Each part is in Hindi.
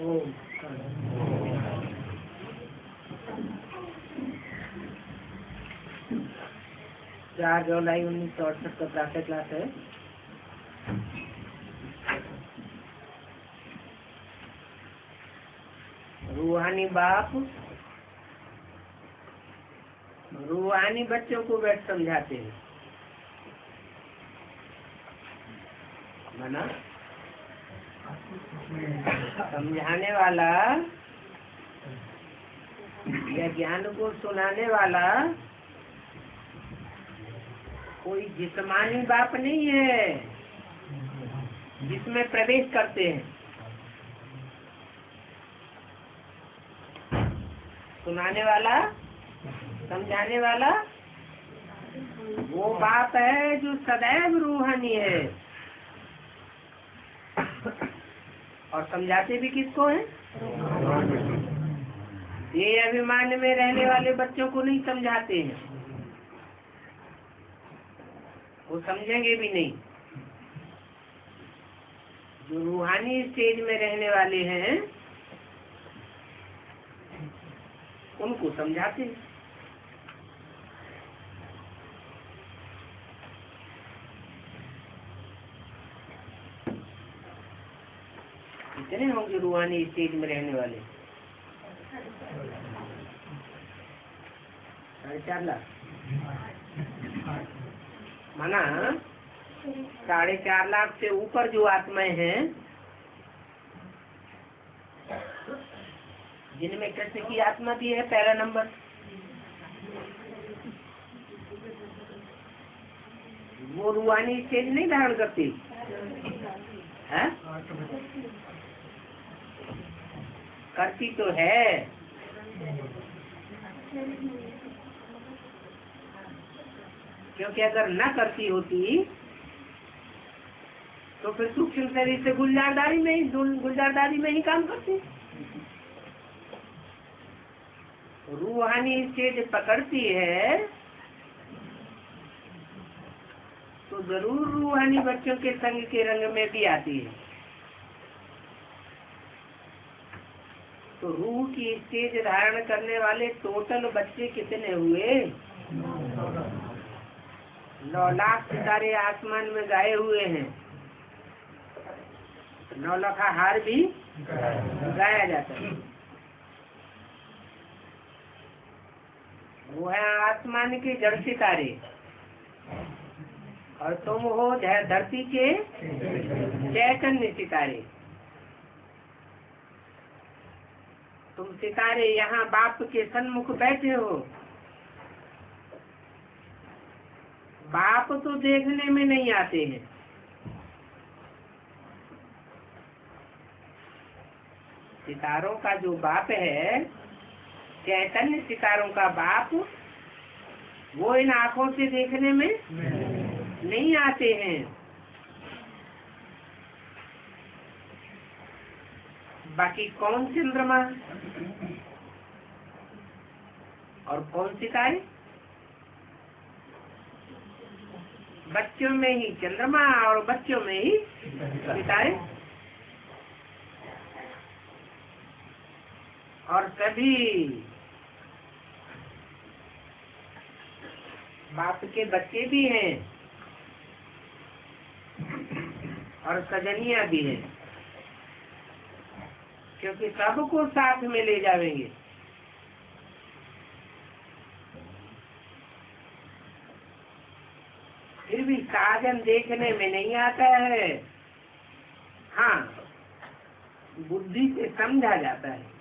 ओम। 4 जुलाई 1968 का प्रातः क्लास है। रूहानी बाप रूहानी बच्चों को बैठ समझाते हैं। माना समझाने वाला या ज्ञान को सुनाने वाला कोई जिस्मानी बाप नहीं है जिसमें प्रवेश करते हैं। सुनाने वाला समझाने वाला वो बाप है जो सदैव रूहानी है और समझाते भी किसको है? ये अभिमान में रहने वाले बच्चों को नहीं समझाते हैं, वो समझेंगे भी नहीं। जो रूहानी स्टेज में रहने वाले हैं उनको समझाते हैं। कितने होंगे रूहानी स्टेज में रहने वाले? 4.5 लाख। माना 4.5 लाख से ऊपर जो आत्माएं हैं जिनमें कृष्ण की आत्मा भी है, पहला नंबर, वो रूहानी स्टेज नहीं धारण करती है? करती तो है, क्योंकि अगर न करती होती तो फिर सूक्ष्म शरीर से गुलजारदारी में ही काम करती। रूहानी स्टेज पकड़ती है तो जरूर रूहानी बच्चों के संग के रंग में भी आती है। तो रूह की स्टेज धारण करने वाले टोटल बच्चे कितने हुए? 9 लाख सितारे आसमान में गाए हुए हैं। 9 लाख हार भी गाया जाता है। वो है आसमान के जड़ सितारे और तुम हो धरती के चैतन्य सितारे। तुम सितारे यहाँ बाप के सन्मुख बैठे हो। बाप तो देखने में नहीं आते हैं, सितारों का जो बाप है, चैतन्य सितारों का बाप, वो इन आँखों से देखने में नहीं आते हैं। बाकी कौन चंद्रमा और कौन सितारे? बच्चों में ही चंद्रमा और बच्चों में ही सितारे। और सभी बाप के बच्चे भी हैं और सजनिया भी हैं, क्योंकि सबको साथ में ले जाएंगे। फिर भी साधन देखने में नहीं आता है, हाँ बुद्धि से समझा जाता है।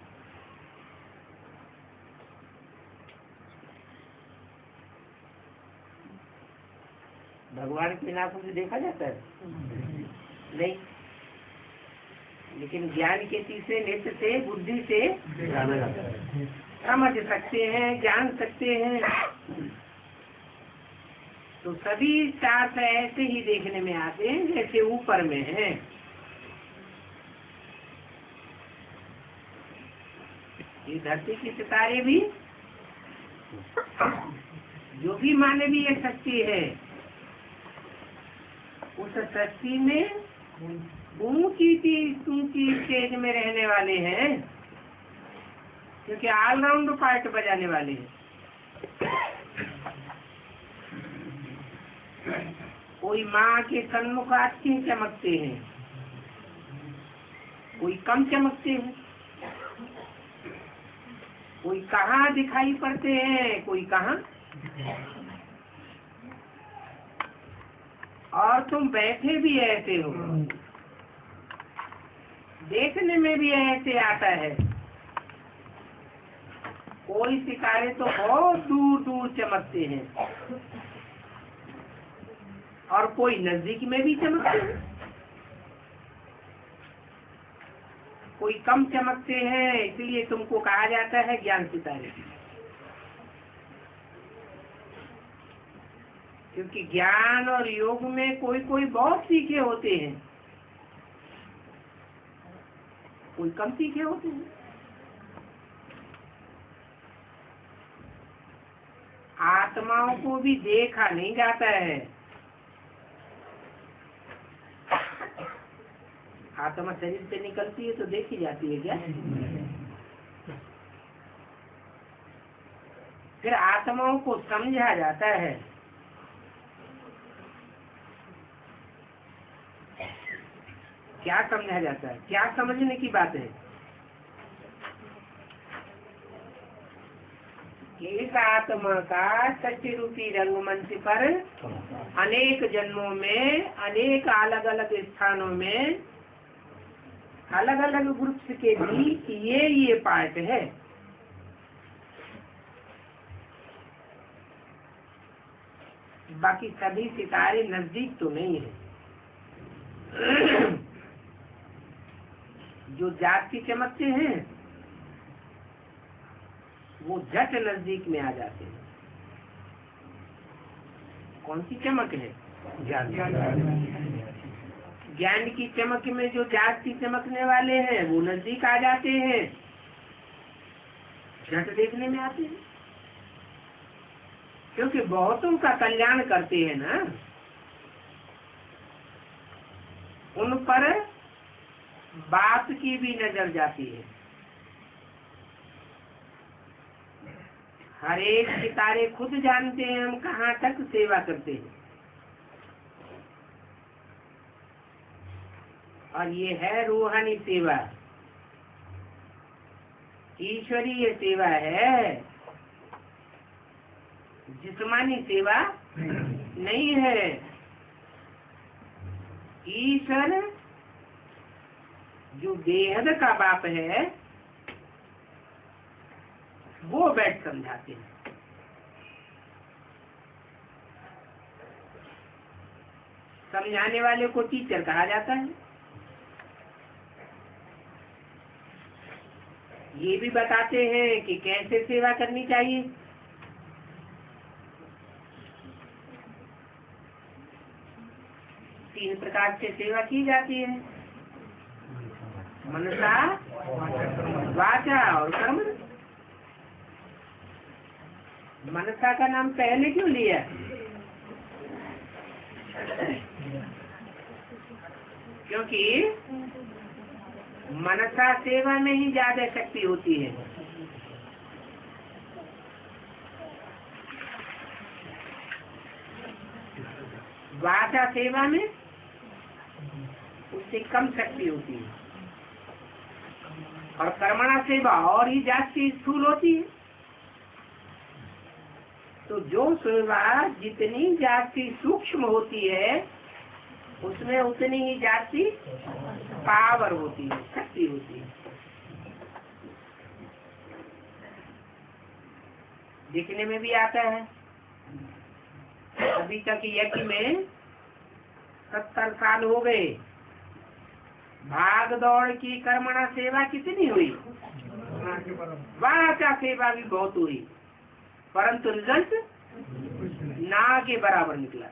भगवान की आंखों से देखा जाता है नहीं, लेकिन ज्ञान के तीसरे नेत्र से, बुद्धि से समझ सकते हैं, जान सकते हैं। तो सभी साथ ऐसे ही देखने में आते हैं जैसे ऊपर में है। ये धरती की सितारे भी जो भी मानवीय शक्ति है, उस शक्ति में ऊंची स्टेज में रहने वाले हैं, क्योंकि ऑलराउंड पार्ट बजाने वाले हैं। कोई माँ के सन्मुख अच्छे चमकते हैं, कोई कम चमकते हैं, कोई कहाँ दिखाई पड़ते हैं, कोई कहाँ। और तुम बैठे भी ऐसे हो, देखने में भी ऐसे आता है। कोई सितारे तो बहुत दूर दूर चमकते हैं और कोई नजदीक में भी चमकते हैं, कोई कम चमकते हैं, इसलिए तुमको कहा जाता है ज्ञान सितारे। क्योंकि ज्ञान और योग में कोई कोई बहुत सीखे होते हैं, कोई कम सीखे होते हैं। आत्माओं को भी देखा नहीं जाता है। आत्मा शरीर से निकलती है तो देखी जाती है क्या? फिर आत्माओं को समझा जाता है। क्या समझा जाता है? क्या समझने की बात है? इस आत्मा का सत्य रूपी रंगमंच पर अनेक जन्मों में, अनेक अलग अलग स्थानों में, अलग अलग ग्रुप्स के बीच ये पार्ट है। बाकी सभी सितारे नजदीक तो नहीं है। जो जाति चमकते हैं वो झट नजदीक में आ जाते हैं। कौन सी चमक है? ज्ञान की चमक में जो जाति चमकने वाले हैं वो नजदीक आ जाते हैं, झट देखने में आते हैं, क्योंकि बहुतों का कल्याण करते हैं ना। उन पर बात की भी नजर जाती है। हर एक सितारे खुद जानते हैं हम कहाँ तक सेवा करते हैं। और ये है रूहानी सेवा, ईश्वरीय सेवा है, जिस्मानी सेवा नहीं है। ईश्वर जो बेहद का बाप है वो बैठ समझाते हैं। समझाने वाले को टीचर कहा जाता है। ये भी बताते हैं कि कैसे सेवा करनी चाहिए। तीन प्रकार से सेवा की जाती है, मनसा, वाचा और कर्म। मनसा का नाम पहले क्यों लिया? क्योंकि मनसा सेवा में ही ज्यादा शक्ति होती है। वाचा सेवा में उससे कम शक्ति होती है, और कर्मणा सेवा और ही जाति स्थूल होती है। तो जो सेवा जितनी जाति सूक्ष्म होती है उसमें उतनी ही जाति पावर होती है, शक्ति होती है। दिखने में भी आता है। अभी तक यज्ञ में 70 साल हो गए, भाग दौड़ की कर्मणा सेवा कितनी हुई? वाचा सेवा भी बहुत हुई, परंतु रिजल्ट ना के बराबर निकला।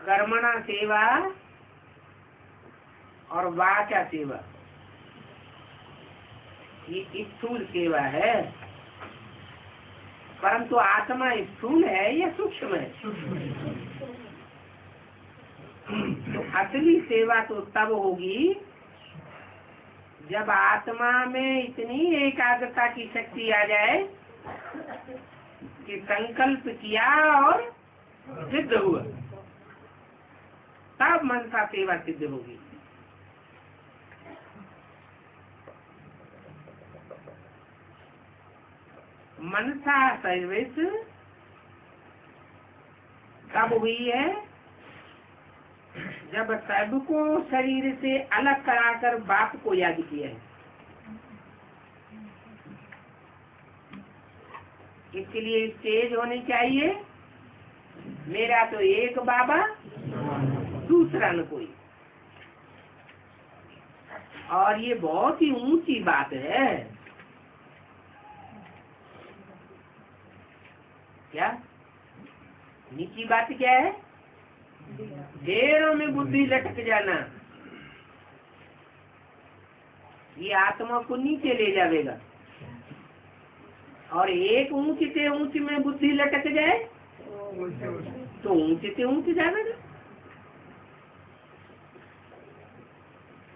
कर्मणा सेवा और वाचा सेवा ये स्थूल सेवा है, परंतु आत्मा स्थूल है या सूक्ष्म है? तो असली सेवा तो तब होगी जब आत्मा में इतनी एकाग्रता की शक्ति आ जाए कि संकल्प किया और सिद्ध हुआ, तब मनसा सेवा सिद्ध होगी। मनसा सर्विस कब हुई है? जब सबको शरीर से अलग कराकर बाप को याद किया है। इसके लिए स्टेज होनी चाहिए, मेरा तो एक बाबा दूसरा न कोई। और ये बहुत ही ऊंची बात है। क्या नीची बात क्या है? ढेरों में बुद्धि लटक जाना, ये आत्मा को नीचे ले जाएगा। और एक ऊंच से ऊंच में बुद्धि लटक जाए तो ऊंच से ऊंच जाएगा।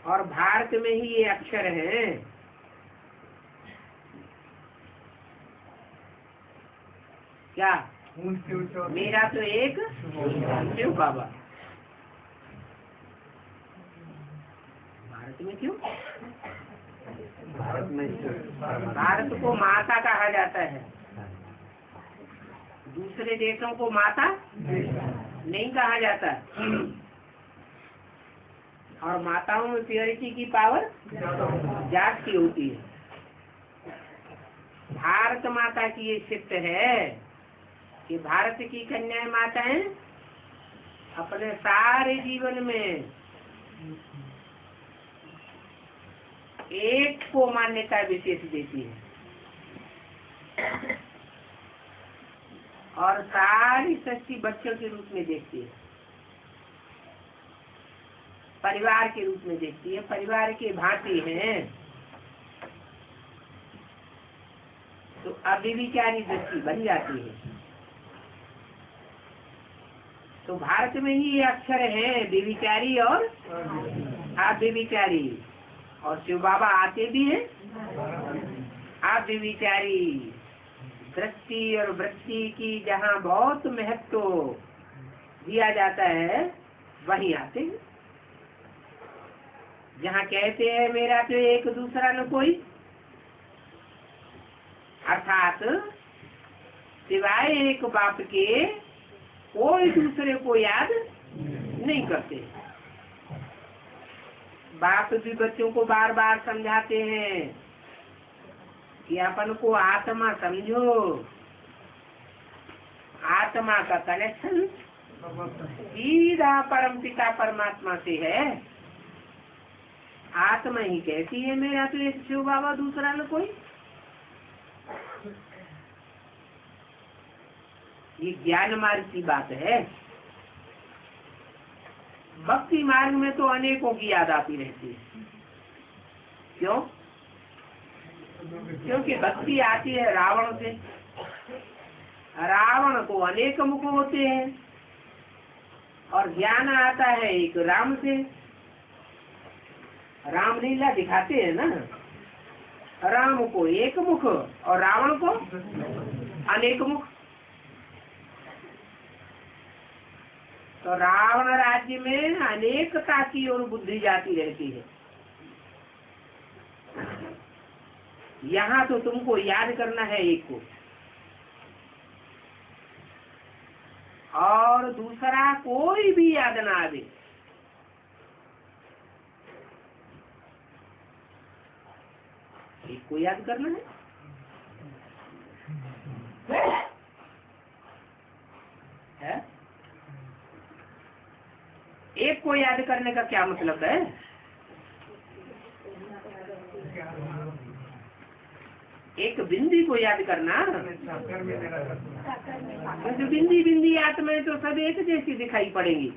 और भारत में ही ये अक्षर है, क्या मेरा तो एक शिव बाबा। भारत में क्यों? भारत को माता कहा जाता है, दूसरे देशों को माता नहीं कहा जाता। और माताओं में प्योरिटी की पावर जागती होती है। भारत माता की ये शिफ्ट है कि भारत की कन्याएं माताएं अपने सारे जीवन में एक को मान्यता विशेष देती है और सारी सृष्टि बच्चों के रूप में देखती है, परिवार के रूप में देखती है, परिवार के भांति हैं। तो अव्यभिचारी दृष्टि बन जाती है। तो भारत में ही ये अक्षर है, व्यभिचारी और अव्यभिचारी। और शिव बाबा आते भी हैं अव्यभिचारी। दृष्टि और वृत्ति की जहाँ बहुत महत्व दिया जाता है वहीं आते हैं। जहाँ कहते हैं मेरा तो एक दूसरा न कोई, अर्थात सिवाय एक बाप के कोई दूसरे को याद नहीं करते। बाप भी बच्चों को बार बार समझाते हैं कि अपन को आत्मा समझो, आत्मा का कनेक्शन सीधा परम पिता परमात्मा से है। आत्मा ही कहती है मेरा तो एक शिव बाबा दूसरा न कोई। ये ज्ञान मार्ग की बात है। भक्ति मार्ग में तो अनेकों की याद आती रहती है। क्यों? क्योंकि भक्ति आती है रावण से। रावण को अनेक मुख होते हैं और ज्ञान आता है एक राम से। रामलीला दिखाते हैं ना, राम को एक मुख और रावण को अनेक मुख। तो रावण राज्य में अनेकता की ओर बुद्धि जाती रहती है। यहाँ तो तुमको याद करना है एक को, और दूसरा कोई भी याद ना आवे। एक को याद करना है? एक को याद करने का क्या मतलब है? एक बिंदी को याद करना। तो बिंदी बिंदी आत्माएं तो सब एक जैसी दिखाई पड़ेंगी।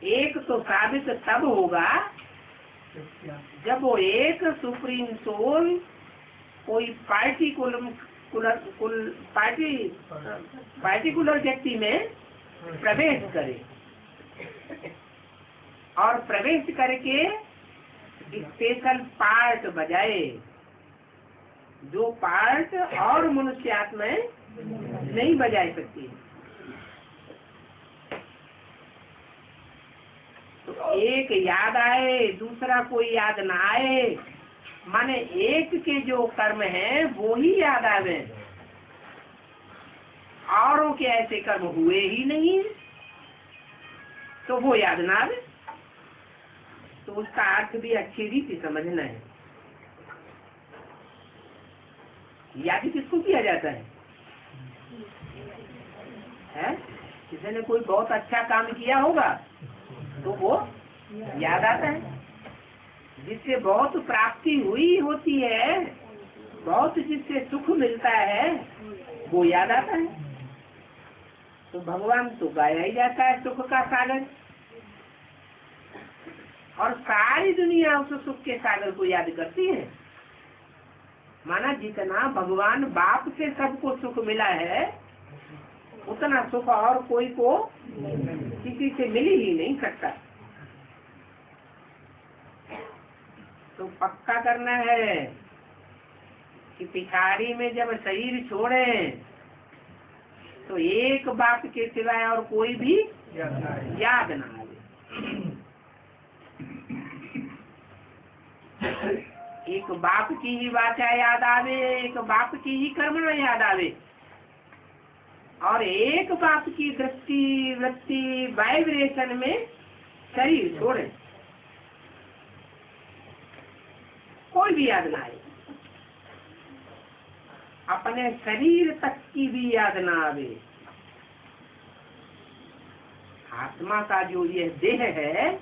एक तो साबित तब होगा जब वो एक सुप्रीम सोल कोई पार्टिकुलर पार्टिकुलर व्यक्ति में प्रवेश करे और प्रवेश करके स्पेशल पार्ट बजाए, जो पार्ट और मनुष्य आत्माएं नहीं बजा सकती। तो एक याद आए दूसरा कोई याद ना आए, माने एक के जो कर्म है वो ही याद आवे, औरों के ऐसे कर्म हुए ही नहीं तो वो याद ना आवे। तो उसका अर्थ भी अच्छी रीति समझना है। याद किसको किया जाता है? किसी ने कोई बहुत अच्छा काम किया होगा तो वो याद आता है, जिससे बहुत प्राप्ति हुई होती है, बहुत जिससे सुख मिलता है वो याद आता है। तो भगवान तो गाया ही जाता है सुख का सागर, और सारी दुनिया उस सुख के सागर को याद करती है। माना जितना भगवान बाप से सबको सुख मिला है उतना सुख और कोई को किसी से मिल ही नहीं सकता। तो पक्का करना है कि पिछाड़ी में जब शरीर छोड़े तो एक बात के सिवाय और कोई भी याद ना आवे। एक बाप की ही वाचा याद आवे, एक बाप की ही कर्मणा याद आवे, और एक बाप की दृष्टि वृत्ति वाइब्रेशन में शरीर छोड़े, कोई भी याद ना आए। अपने शरीर तक की भी याद ना आवे। आत्मा का जो ये देह है,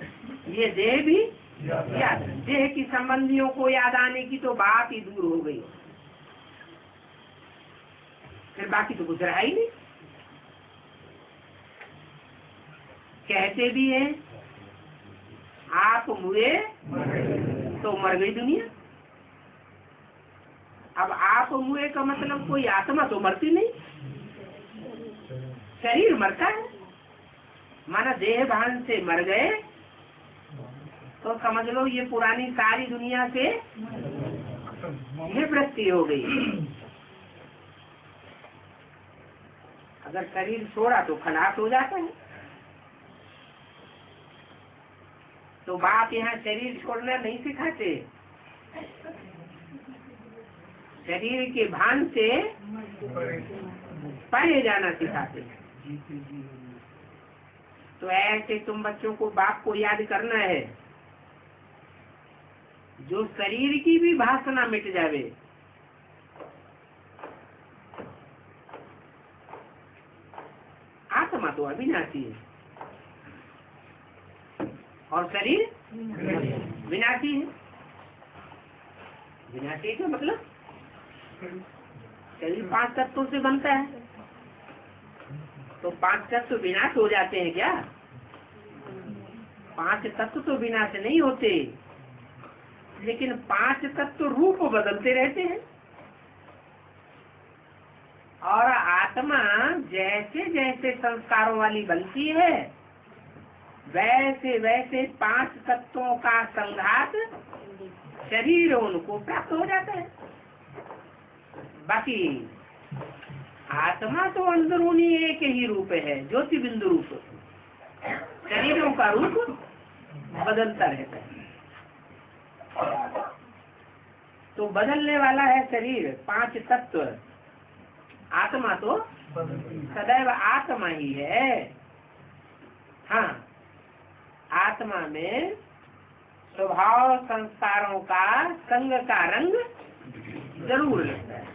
ये देह भी याद, देह की संबंधियों को याद आने की तो बात ही दूर हो गई, फिर बाकी तो कुछ रहा ही नहीं। कहते भी हैं आप मुए तो मर गई दुनिया। अब आप मुए का मतलब कोई आत्मा तो मरती नहीं, शरीर मरता है। माना देह भान से मर गए तो समझ लो ये पुरानी सारी दुनिया से निवृत्ति हो गई। अगर शरीर छोड़ा तो खलास हो जाता है। तो बाप यहाँ शरीर छोड़ना नहीं सिखाते, शरीर के भान से परे जाना सिखाते। तो ऐसे तुम बच्चों को बाप को याद करना है, जो शरीर की भी वासना मिट जावे। आत्मा तो अविनाशी है और शरीर विनाशी है। विनाशी का मतलब शरीर 5 तत्वों से बनता है, तो 5 तत्व विनाश हो जाते हैं क्या? 5 तत्व तो विनाश नहीं होते, लेकिन 5 तत्व रूप बदलते रहते हैं। और आत्मा जैसे जैसे संस्कारों वाली बनती है वैसे वैसे 5 तत्वों का संघात शरीर उनको प्राप्त हो जाता है। बाकी आत्मा तो अंदरूनी एक ही रूप है, ज्योति बिंदु रूप। शरीरों का रूप बदलता रहता है। तो बदलने वाला है शरीर, 5 तत्व। आत्मा तो सदैव आत्मा ही है। हाँ, आत्मा में स्वभाव संस्कारों का संग का रंग जरूर लगता है।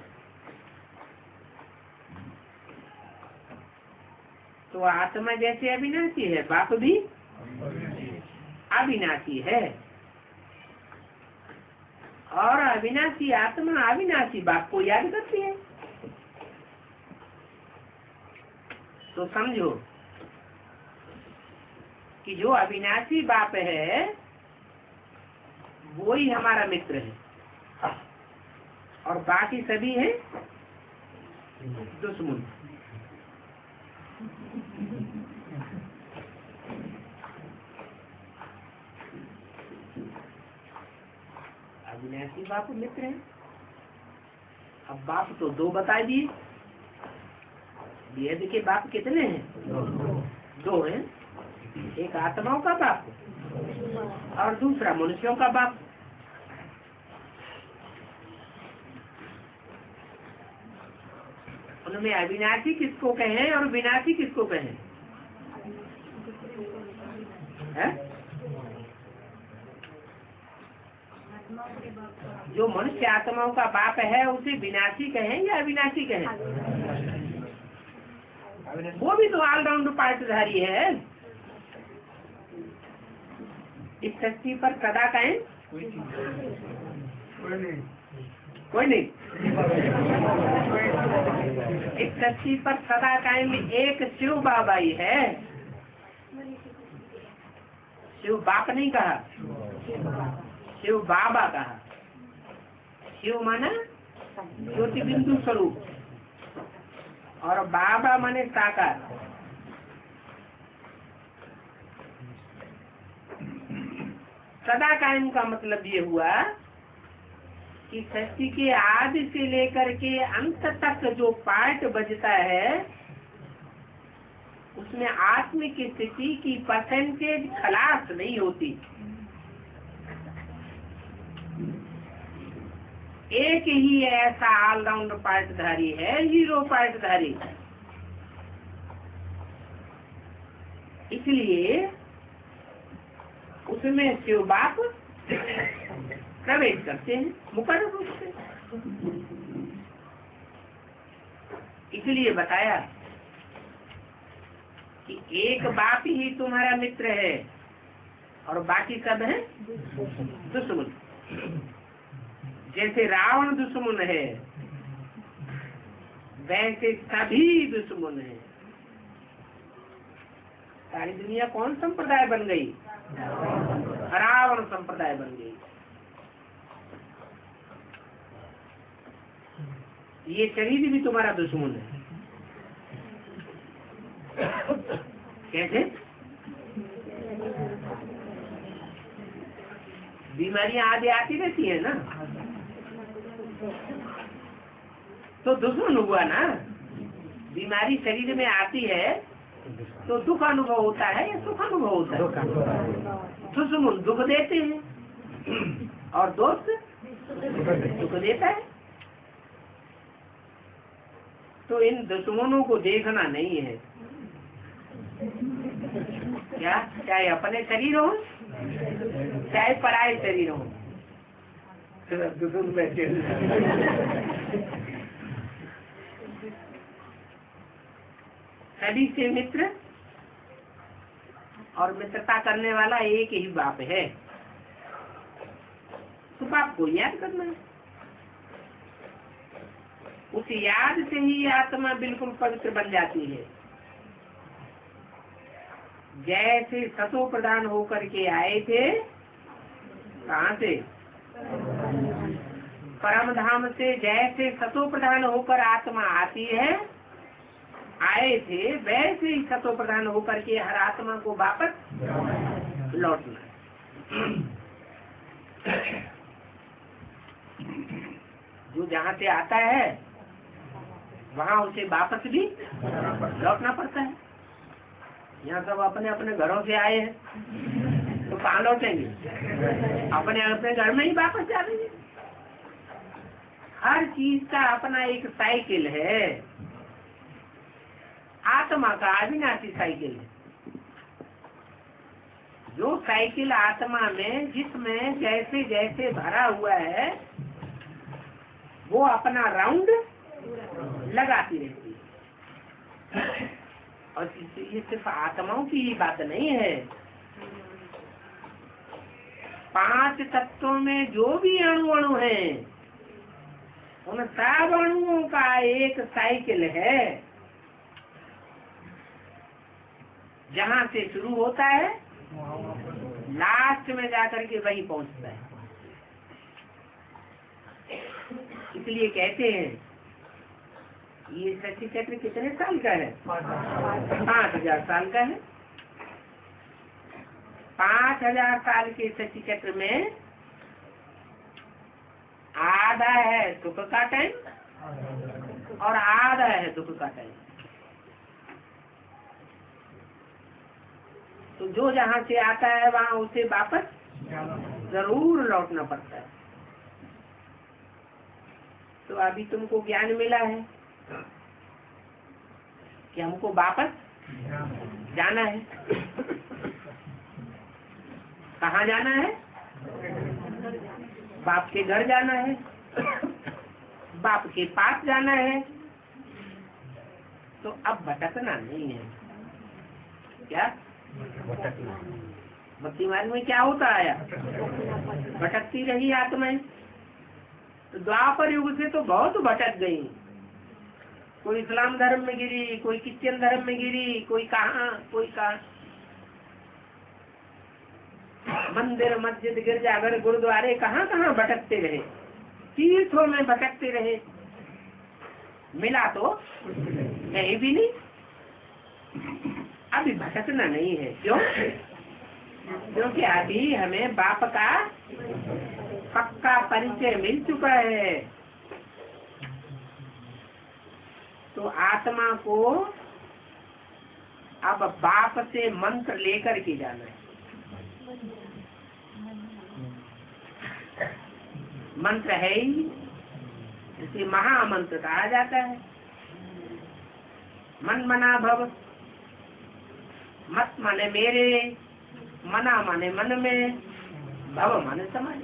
तो आत्मा जैसे अविनाशी है, बाप भी अविनाशी है, और अविनाशी आत्मा अविनाशी बाप को याद करती है। तो समझो कि जो अविनाशी बाप है वो ही हमारा मित्र है, और बाकी सभी हैं दुश्मन। अविनाशी बाप मित्र है। अब बाप तो दो बता दिए। वेद के बाप कितने हैं? दो हैं। एक आत्माओं का बाप और दूसरा मनुष्यों का बाप। उनमें अविनाशी किसको कहें और विनाशी किसको कहें? है? जो मनुष्य आत्माओं का बाप है उसे विनाशी कहें या अविनाशी कहें? वो भी तो ऑलराउंड पार्टधारी है। इस सृष्टि पर सदा कायम कोई नहीं। इस सृष्टि पर सदा कायम एक शिव बाबा ही है। शिव बाप नहीं कहा, शिव बाबा कहा। शिव माना ज्योति बिंदु स्वरूप और बाबा माने साकार। सदा कायम का मतलब ये हुआ कि सृष्टि के आदि से लेकर के अंत तक जो पार्ट बजता है उसमें आत्मिक स्थिति की परसेंटेज खलास नहीं होती। एक ही ऐसा ऑलराउंड पार्टधारी है, हीरो पार्टधारी। इसलिए उसमें शिव बाप प्रवेश करते हैं मुकर्रर रूप से। इसलिए बताया कि एक बाप ही तुम्हारा मित्र है और बाकी सब है दुश्मन। जैसे रावण दुश्मन है वैसे सभी दुश्मन है। सारी दुनिया कौन संप्रदाय बन गई? रावण संप्रदाय बन गई। ये शरीर भी तुम्हारा दुश्मन है। कैसे? बीमारियां आदि आती रहती है ना, तो दुश्मन हुआ ना। बीमारी शरीर में आती है तो दुख अनुभव होता है या सुख अनुभव होता है? दुश्मन दुख देते हैं और दोस्त दुख देता है। तो इन दुश्मनों को देखना नहीं है। क्या चाहे अपने शरीर हो चाहे पराये शरीर हो, दुश्मन बैठे। सभी से मित्र और मित्रता करने वाला एक ही बाप है। तो बाप को याद करना है। उस याद से ही आत्मा बिल्कुल पवित्र बन जाती है। जैसे सतो प्रधान होकर के आए थे, कहाँ से? परम धाम से। जैसे सतो प्रधान होकर आत्मा आती है, आए थे, वैसे ही सतो प्रधान होकर के हर आत्मा को वापस लौटना। जो जहाँ से आता है वहाँ उसे वापस भी लौटना पड़ता है। यहाँ सब अपने अपने घरों से आए हैं तो कहाँ लौटेंगे? अपने अपने घर में ही वापस जाएंगे। हर चीज का अपना एक साइकिल है। आत्मा का अविनाशी साइकिल है। जो साइकिल आत्मा में जिसमें जैसे जैसे भरा हुआ है वो अपना राउंड लगाती रहती है। और ये सिर्फ आत्माओं की ही बात नहीं है। 5 तत्वों में जो भी अणु हैं उन सब अणुओं का एक साइकिल है। जहाँ से शुरू होता है लास्ट में जाकर के वही पहुंचता है। इसलिए कहते हैं ये शशि चक्र कितने साल का है? 5000 साल का है। 5000 साल के शशि चक्र में आधा है सुख का टाइम और आधा है दुख का टाइम। तो जो जहाँ से आता है वहाँ उसे वापस जरूर लौटना पड़ता है। तो अभी तुमको ज्ञान मिला है कि हमको वापस जाना है। कहाँ जाना है? बाप के घर जाना है, बाप के पास जाना है। तो अब भटकना नहीं है। क्या भक्ति मार्ग में क्या होता आया? भटकती रही आत्माएं। तो द्वापर युग से तो बहुत भटक गई। कोई इस्लाम धर्म में गिरी, कोई क्रिश्चियन धर्म में गिरी, कोई कहाँ कोई कहाँ। मंदिर मस्जिद गिरजाघर गुरुद्वारे कहाँ कहाँ भटकते रहे, तीर्थों में भटकते रहे, मिला तो कहीं भी नहीं। अभी भटकना नहीं है। क्यों? क्योंकि अभी हमें बाप का पक्का परिचय मिल चुका है। तो आत्मा को अब बाप से मंत्र लेकर के जाना है। मंत्र है ही, इसे महामंत्र कहा जाता है। मन मना भव, मत माने मेरे, मना माने मन में, भव माने समाज।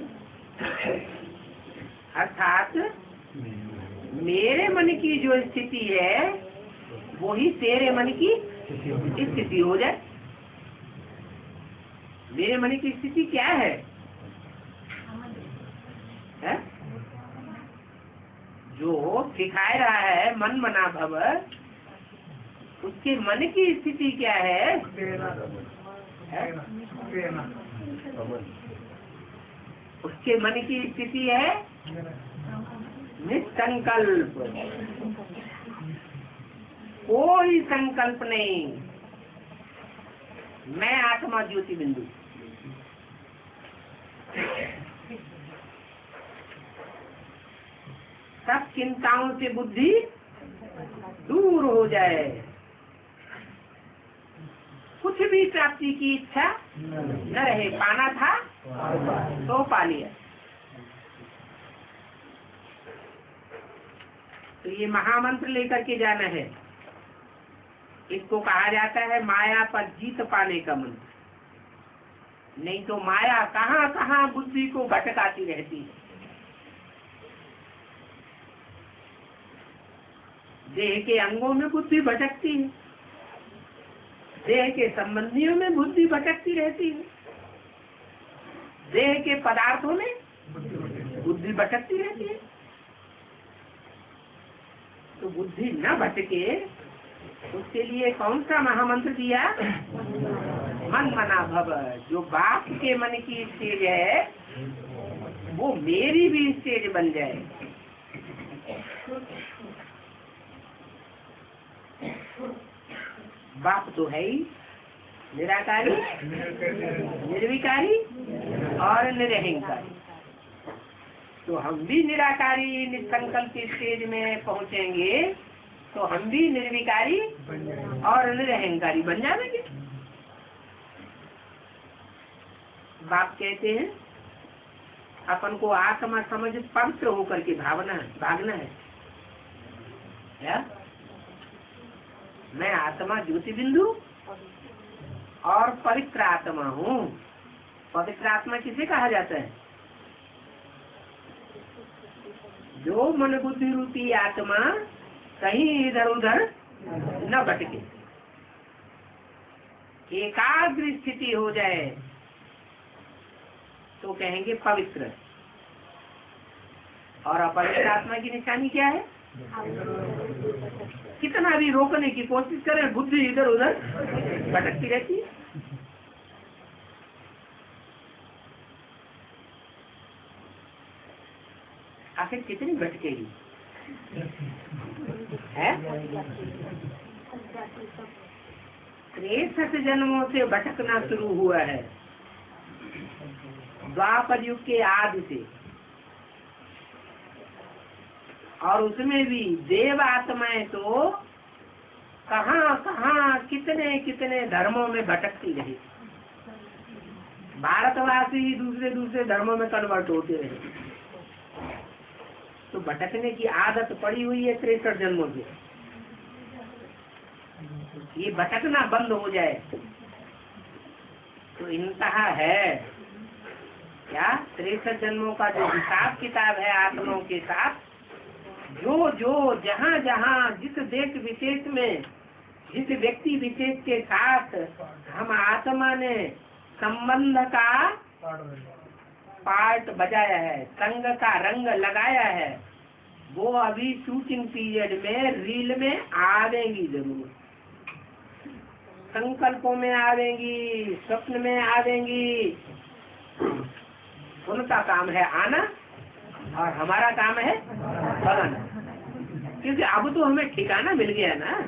अर्थात मेरे मन की जो स्थिति है वही तेरे मन की स्थिति हो जाए। मेरे मन की स्थिति क्या है? जो सिखा रहा है मन मना भव, उसके मन की स्थिति क्या है? उसके मन की स्थिति है निसंकल्प। कोई संकल्प नहीं। मैं आत्मा ज्योति बिंदु। सब चिंताओं से बुद्धि दूर हो जाए। कुछ भी प्राप्ति की इच्छा न रहे। पाना था तो पा लिया। तो ये महामंत्र लेकर के जाना है। इसको कहा जाता है माया पर जीत पाने का मंत्र। नहीं तो माया कहाँ कहाँ बुद्धि को भटकाती रहती है। देह के अंगों में बुद्धि भटकती है, देह के संबंधियों में बुद्धि भटकती रहती है, देह के पदार्थों में बुद्धि भटकती रहती है। तो बुद्धि न भटके उसके लिए कौन सा महामंत्र दिया? मन मना भव। जो बाप के मन की स्टेज है वो मेरी भी स्टेज बन जाए। बाप तो है ही निराकारी, निर्विकारी और निरहंकारी। तो हम भी निराकारी निसंकल्प स्टेज में पहुंचेंगे तो हम भी निर्विकारी और निरहंकारी बन जाएंगे। बाप कहते हैं अपन को आत्मा समझ पवित्र होकर के भागना है। क्या? मैं आत्मा ज्योति बिंदु और पवित्र आत्मा हूँ। पवित्र आत्मा किसे कहा जाता है? जो मन बुद्धि रूपी आत्मा कहीं इधर उधर न भटके, एकाग्र स्थिति हो जाए तो कहेंगे पवित्र। और अपवित्र आत्मा की निशानी क्या है? कितना भी रोकने की कोशिश करें बुद्धि इधर उधर भटकती रहती है। आखिर कितनी भटकेगी? है? 63 जन्मों से भटकना शुरू हुआ है, द्वापर युग के आदि से। और उसमें भी देव आत्माएं तो कहाँ कहाँ कितने कितने धर्मों में भटकती रही। भारतवासी दूसरे दूसरे धर्मों में कन्वर्ट होते रहे। तो भटकने की आदत पड़ी हुई है 63 जन्मों से। ये भटकना बंद हो जाए तो इंतहा है क्या? 63 जन्मों का जो हिसाब किताब है आत्माओं के साथ, जो जो जहाँ जहाँ जिस देश विशेष में जिस व्यक्ति विशेष के साथ हम आत्मा ने संबंध का पार्ट बजाया है, संग का रंग लगाया है, वो अभी शूटिंग पीरियड में रील में आवेंगी जरूर। संकल्पों में आवेंगी, स्वप्न में आवेंगी। उनका काम है आना और हमारा काम है बनाना। क्योंकि अब तो हमें ठिकाना मिल गया ना।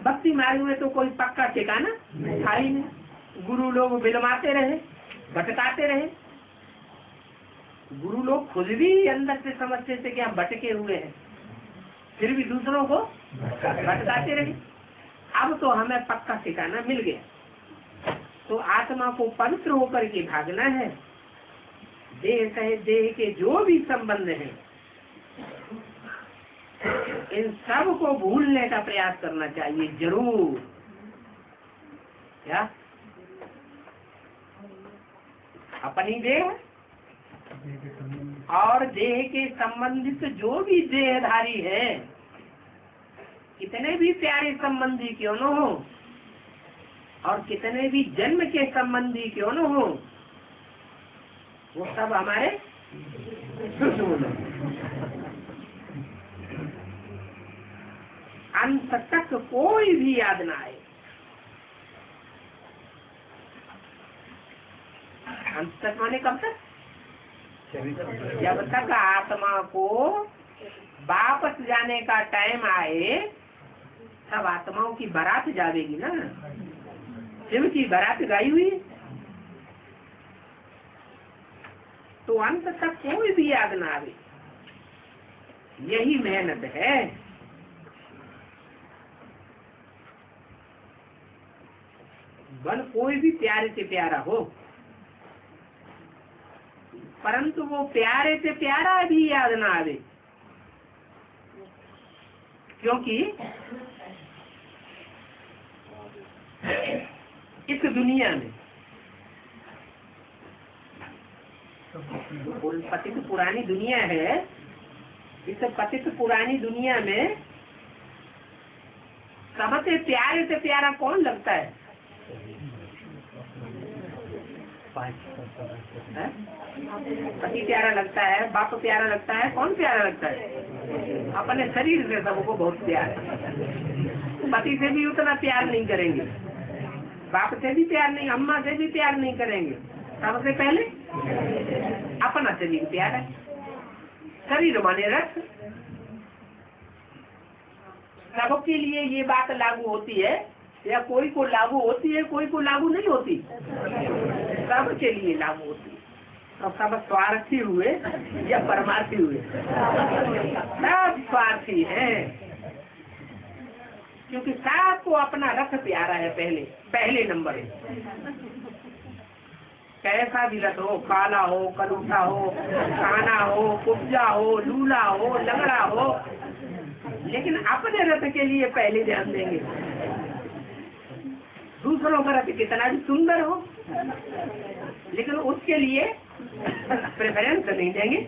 भक्ति मार्ग में तो कोई पक्का ठिकाना था ही नहीं। गुरु लोग बिलमाते रहे, भटकाते रहे। गुरु लोग खुद भी अंदर से समझते थे कि हम भटके हुए हैं, फिर भी दूसरों को भटकाते रहे। अब तो हमें पक्का ठिकाना मिल गया। तो आत्मा को पवित्र होकर के भागना है। देह सहित देह के जो भी संबंध हैं, इन सब को भूलने का प्रयास करना चाहिए जरूर। क्या अपनी देह और देह के संबंधित जो भी देहधारी है, कितने भी प्यारे संबंधी क्यों न हो और कितने भी जन्म के संबंधी क्यों न हो, वो सब हमारे दुश्मन हैं। अंत तक कोई भी याद ना आए। अंत तक माने कब तक? जब तक आत्मा को वापस जाने का टाइम आए, तब आत्माओं की बारात जावेगी ना। शिव की बारात गाई हुई, तो अंत तक कोई भी याद ना आवे। यही मेहनत है। बल कोई भी प्यारे से प्यारा हो, परंतु वो प्यारे से प्यारा भी याद ना आवे। क्योंकि इस दुनिया में पतित पुरानी दुनिया है, इस पतित पुरानी दुनिया में सबसे प्यारे से प्यारा कौन लगता है? पति प्यारा लगता है, बाप प्यारा लगता है, कौन प्यारा लगता है? अपने शरीर से सबको बहुत प्यार है। पति से भी उतना प्यार नहीं करेंगे, बाप से भी प्यार नहीं, अम्मा से भी प्यार नहीं करेंगे। सबसे पहले अपना शरीर प्यार है। शरीर माने रथ। सबके लिए ये बात लागू होती है या कोई को लागू होती है, कोई को लागू नहीं होती? सबके लिए लागू होती है। तो सब स्वार्थी हुए या परमार्थी हुए? सब स्वार्थी हैं, क्योंकि सबको अपना रथ प्यारा है। पहले नंबर है। कैसा भी रथ हो, काला हो, कलूठा हो, काना हो, कुब्जा हो, लूला हो, लंगड़ा हो, लेकिन अपने रथ के लिए पहले ध्यान देंगे। दूसरों का रथ कितना भी सुंदर हो, लेकिन उसके लिए प्रेफरेंस नहीं देंगे।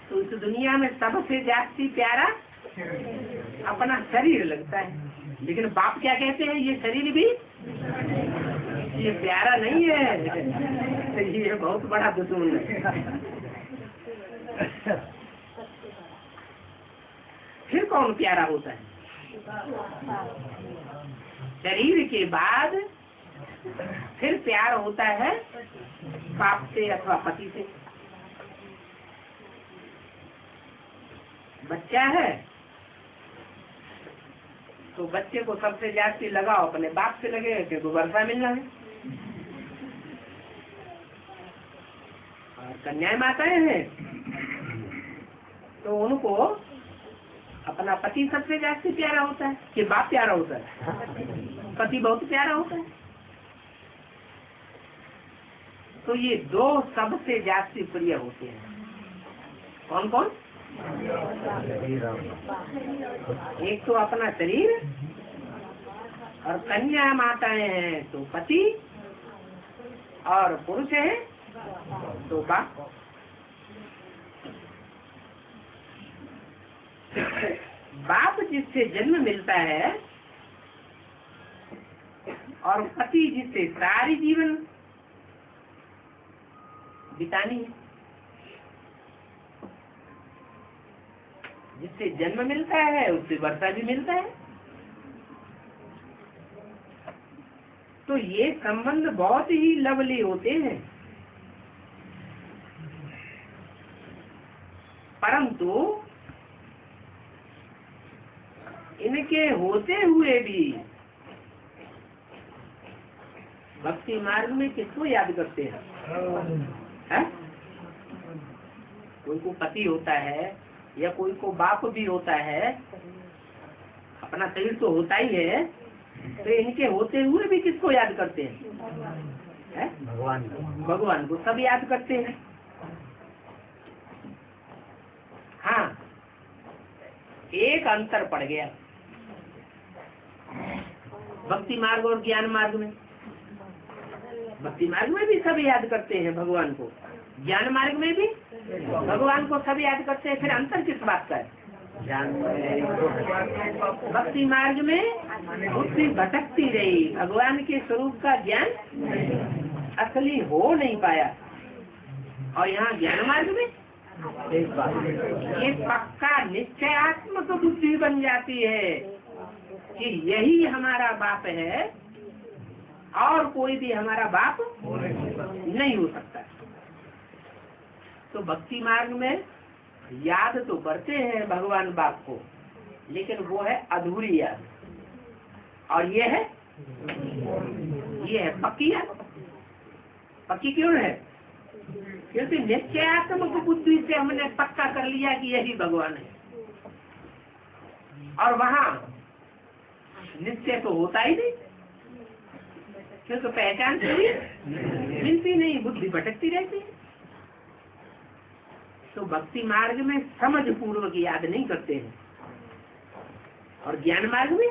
तो इस दुनिया में सबसे ज्यादा प्यारा अपना शरीर लगता है। लेकिन बाप क्या कहते हैं? ये शरीर भी ये प्यारा नहीं है, ये बहुत बड़ा दुश्मन है। फिर कौन प्यारा होता है? शरीर के बाद फिर प्यार होता है बाप से अथवा पति से। बच्चा है तो बच्चे को सबसे जास्ती लगाओ अपने बाप से लगेगा क्योंकि वर्षा मिलना है। और कन्याएं माताएं हैं तो उनको अपना पति सबसे जास्ती प्यारा होता है कि बाप प्यारा होता है? पति बहुत प्यारा होता है। तो ये दो सबसे जास्ती प्रिय होते हैं। कौन कौन? एक तो अपना शरीर और कन्या माताएं हैं तो पति और पुरुष है तो बाप। बाप जिससे जन्म मिलता है और पति जिससे सारी जीवन बितानी है, जिससे जन्म मिलता है उससे वर्षा भी मिलता है। तो ये संबंध बहुत ही लवली होते हैं। परंतु इनके होते हुए भी भक्ति मार्ग में किसको याद करते हैं? कोई को पति होता है या कोई को बाप भी होता है, अपना शरीर तो होता ही है, तो इनके होते हुए भी किसको याद करते हैं? भगवान को सब याद करते हैं। हाँ, एक अंतर पड़ गया भक्ति मार्ग और ज्ञान मार्ग में। भक्ति मार्ग में भी सब याद करते हैं भगवान को, ज्ञान मार्ग में भी भगवान को सब याद करते हैं। फिर अंतर किस बात का है? भक्ति मार्ग में बुद्धि भटकती रही, भगवान के स्वरूप का ज्ञान असली हो नहीं पाया। और यहाँ ज्ञान मार्ग में ये पक्का निश्चयात्मक बुद्धि बन जाती है कि यही हमारा बाप है और कोई भी हमारा बाप नहीं हो सकता। तो भक्ति मार्ग में याद तो करते हैं भगवान बाप को, लेकिन वो है अधूरी याद। और ये है पक्की याद। पक्की क्यों है? क्योंकि निश्चयात्मक बुद्धि से हमने पक्का कर लिया कि यही भगवान है। और वहाँ निश्चय तो होता ही नहीं, क्योंकि पहचान मिलती नहीं, बुद्धि भटकती रहती है। तो भक्ति मार्ग में समझ पूर्वक याद नहीं करते हैं और ज्ञान मार्ग में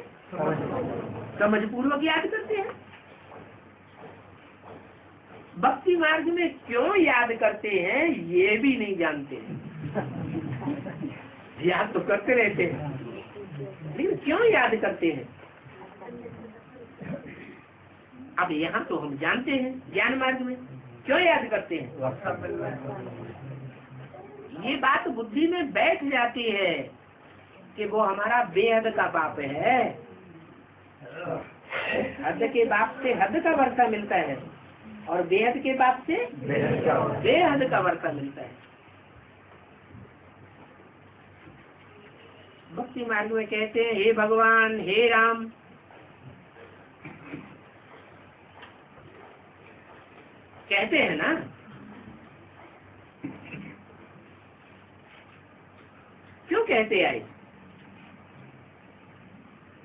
समझ पूर्वक याद करते हैं। भक्ति मार्ग में क्यों याद करते हैं ये भी नहीं जानते हैं। याद तो करते रहते हैं, लेकिन क्यों याद करते हैं? अब यहाँ तो हम जानते हैं ज्ञान मार्ग में क्यों याद करते हैं। ये बात बुद्धि में बैठ जाती है कि वो हमारा बेहद का बाप है। हद के बाप से हद का वर्षा मिलता है और बेहद के बाप से बेहद का वर्षा मिलता है। भक्ति मार्ग में कहते हैं हे भगवान, हे राम, कहते हैं ना। क्यों कहते आए?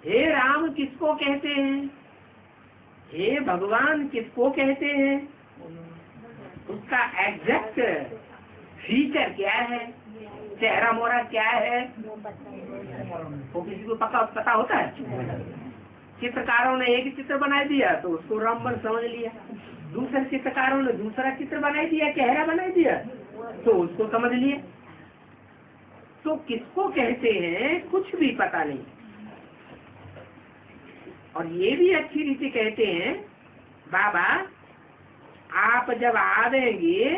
हे राम किसको कहते हैं? हे भगवान किसको कहते हैं? उसका एग्जैक्ट फीचर क्या है, चेहरा मोहरा क्या है, वो किसी को पता होता है? चित्रकारों ने एक चित्र बना दिया तो उसको रामबन समझ लिया, दूसरे चित्रकारों ने दूसरा चित्र बना दिया, चेहरा बना दिया तो उसको समझ लिया। तो किसको कहते हैं कुछ भी पता नहीं। और ये भी अच्छी रीति कहते हैं बाबा आप जब आवेंगे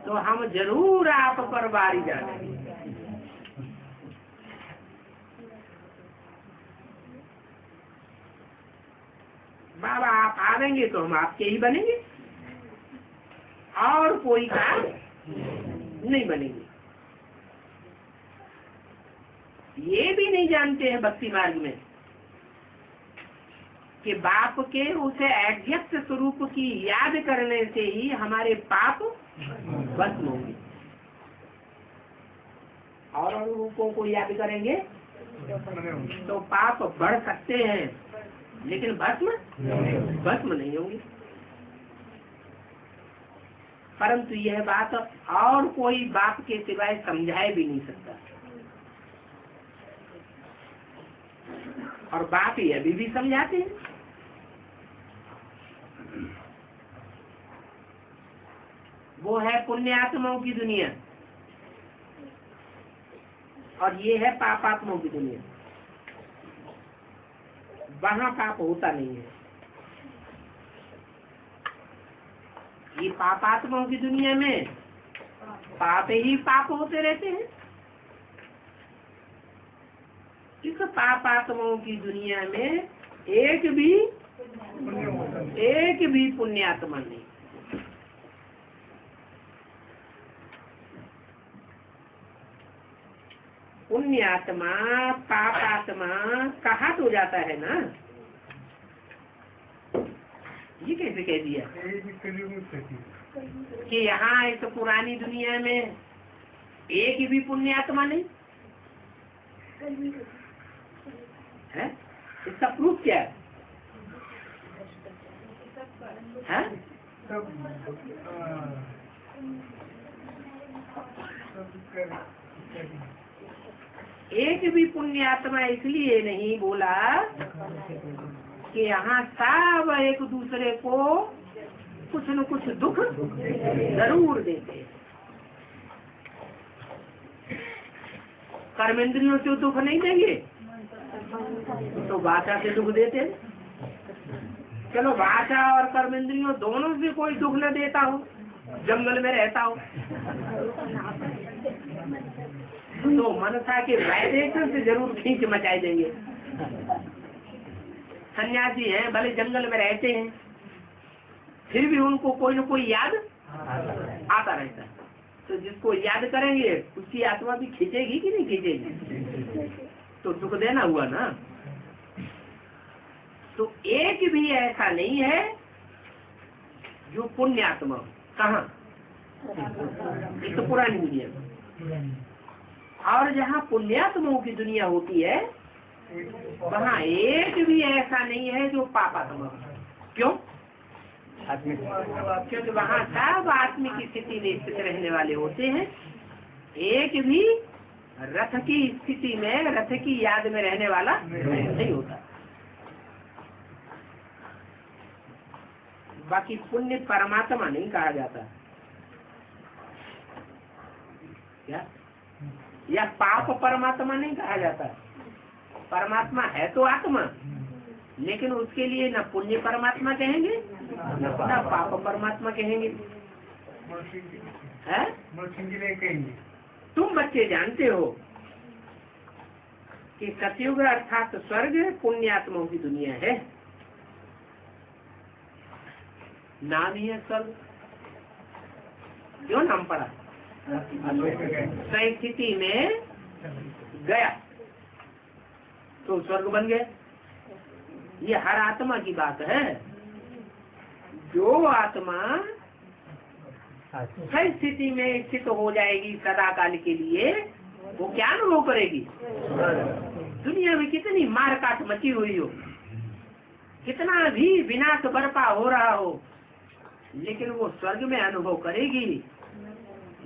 तो हम जरूर आप पर बारी जाएंगे। बाबा आप आवेंगे तो हम आपके ही बनेंगे और कोई काम नहीं बनेंगे। ये भी नहीं जानते हैं भक्ति मार्ग में कि बाप के उसे एग्जैक्ट स्वरूप की याद करने से ही हमारे पाप भस्म होंगे। और रूपों को याद करेंगे तो पाप बढ़ सकते हैं, लेकिन भस्म नहीं होंगे। परंतु यह बात और कोई बाप के सिवाय समझाए भी नहीं सकता, और बाप ही अभी भी समझाते हैं। वो है पुण्यात्माओं की दुनिया और ये है पापात्माओं की दुनिया। वहां पाप होता नहीं है। ये पापात्माओं की दुनिया में पाप ही पाप होते रहते हैं। इस पापात्माओं की दुनिया में एक भी पुण्यात्मा नहीं। पुण्यात्मा पापात्मा कहा तो जाता है ना, ये कैसे कह दिया कि यहाँ इस पुरानी दुनिया में एक भी पुण्यात्मा नहीं है? इसका प्रूफ क्या है? एक भी पुण्यात्मा इसलिए नहीं बोला कि यहाँ सब एक दूसरे को कुछ न कुछ दुख जरूर देते। कर्मेंद्रियों से दुख नहीं देंगे तो भाषा से दुख देते। चलो भाषा और कर्मेंद्रियों दोनों से कोई दुख न देता हो, जंगल में रहता हो, तो मनसा के वैदेशन से जरूर खींच मचाए देंगे। सन्यासी हैं, भले जंगल में रहते हैं, फिर भी उनको कोई न कोई याद आता रहता है। तो जिसको याद करेंगे उसकी आत्मा भी खींचेगी कि नहीं खींचेगी? तो दुख देना हुआ ना। तो एक भी ऐसा नहीं है जो पुण्यात्मा। कहाँ? एक तो पुरानी दुनिया में। और जहाँ पुण्यात्माओं की दुनिया होती है वहाँ एक भी ऐसा नहीं है जो पापात्मा। क्यों? क्योंकि वहाँ सब आत्मिक स्थिति में स्थित रहने वाले होते हैं। एक भी रथ की स्थिति में, रथ की याद में रहने वाला नहीं होता। बाकी पुण्य परमात्मा नहीं कहा जाता क्या? या पाप परमात्मा नहीं कहा जाता। परमात्मा है तो आत्मा, लेकिन उसके लिए न पुण्य परमात्मा कहेंगे न पाप परमात्मा कहेंगे। है? तुम बच्चे जानते हो कि सतयुग अर्थात स्वर्ग पुण्यात्माओं की दुनिया है। नाम ही है स्वर्ग। क्यों नाम पड़ा? स्थिति में गया तो स्वर्ग बन गया। ये हर आत्मा की बात है। जो आत्मा सही स्थिति में स्थित हो जाएगी सदा काल के लिए, वो क्या अनुभव करेगी? दुनिया में कितनी मार काट मची हुई हो, कितना भी विनाश बर्पा हो रहा हो, लेकिन वो स्वर्ग में अनुभव करेगी,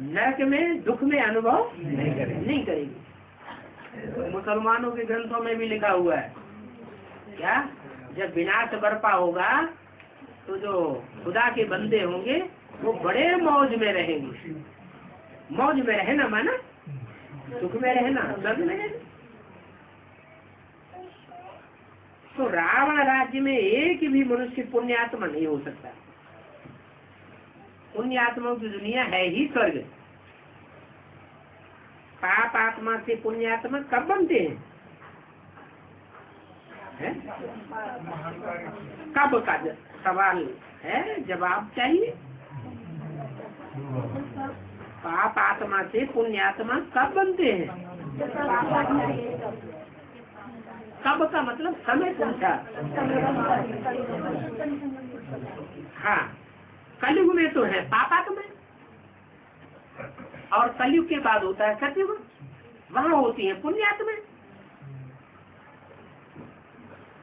नरक में दुख में अनुभव नहीं करेगी। मुसलमानों के ग्रंथों में भी लिखा हुआ है क्या? जब विनाश बर्पा होगा तो जो खुदा के बंदे होंगे वो बड़े मौज में रहेंगे। मौज में रहना माना सुख में रहना, स्वर्ग में रहना। तो रावण राज्य में एक भी मनुष्य पुण्यात्मा नहीं हो सकता। पुण्यात्माओं की दुनिया है ही स्वर्ग। पाप आत्मा से पुण्यात्मा कब बनते हैं? कब का सवाल है, जवाब चाहिए। पाप आत्मा से पुण्य आत्मा कब बनते हैं? कब का मतलब समय पूछा। हाँ, कलयुग में तो है पाप आत्मा, और कलयुग के बाद होता है सतयुग, वहाँ होती है पुण्य आत्मा।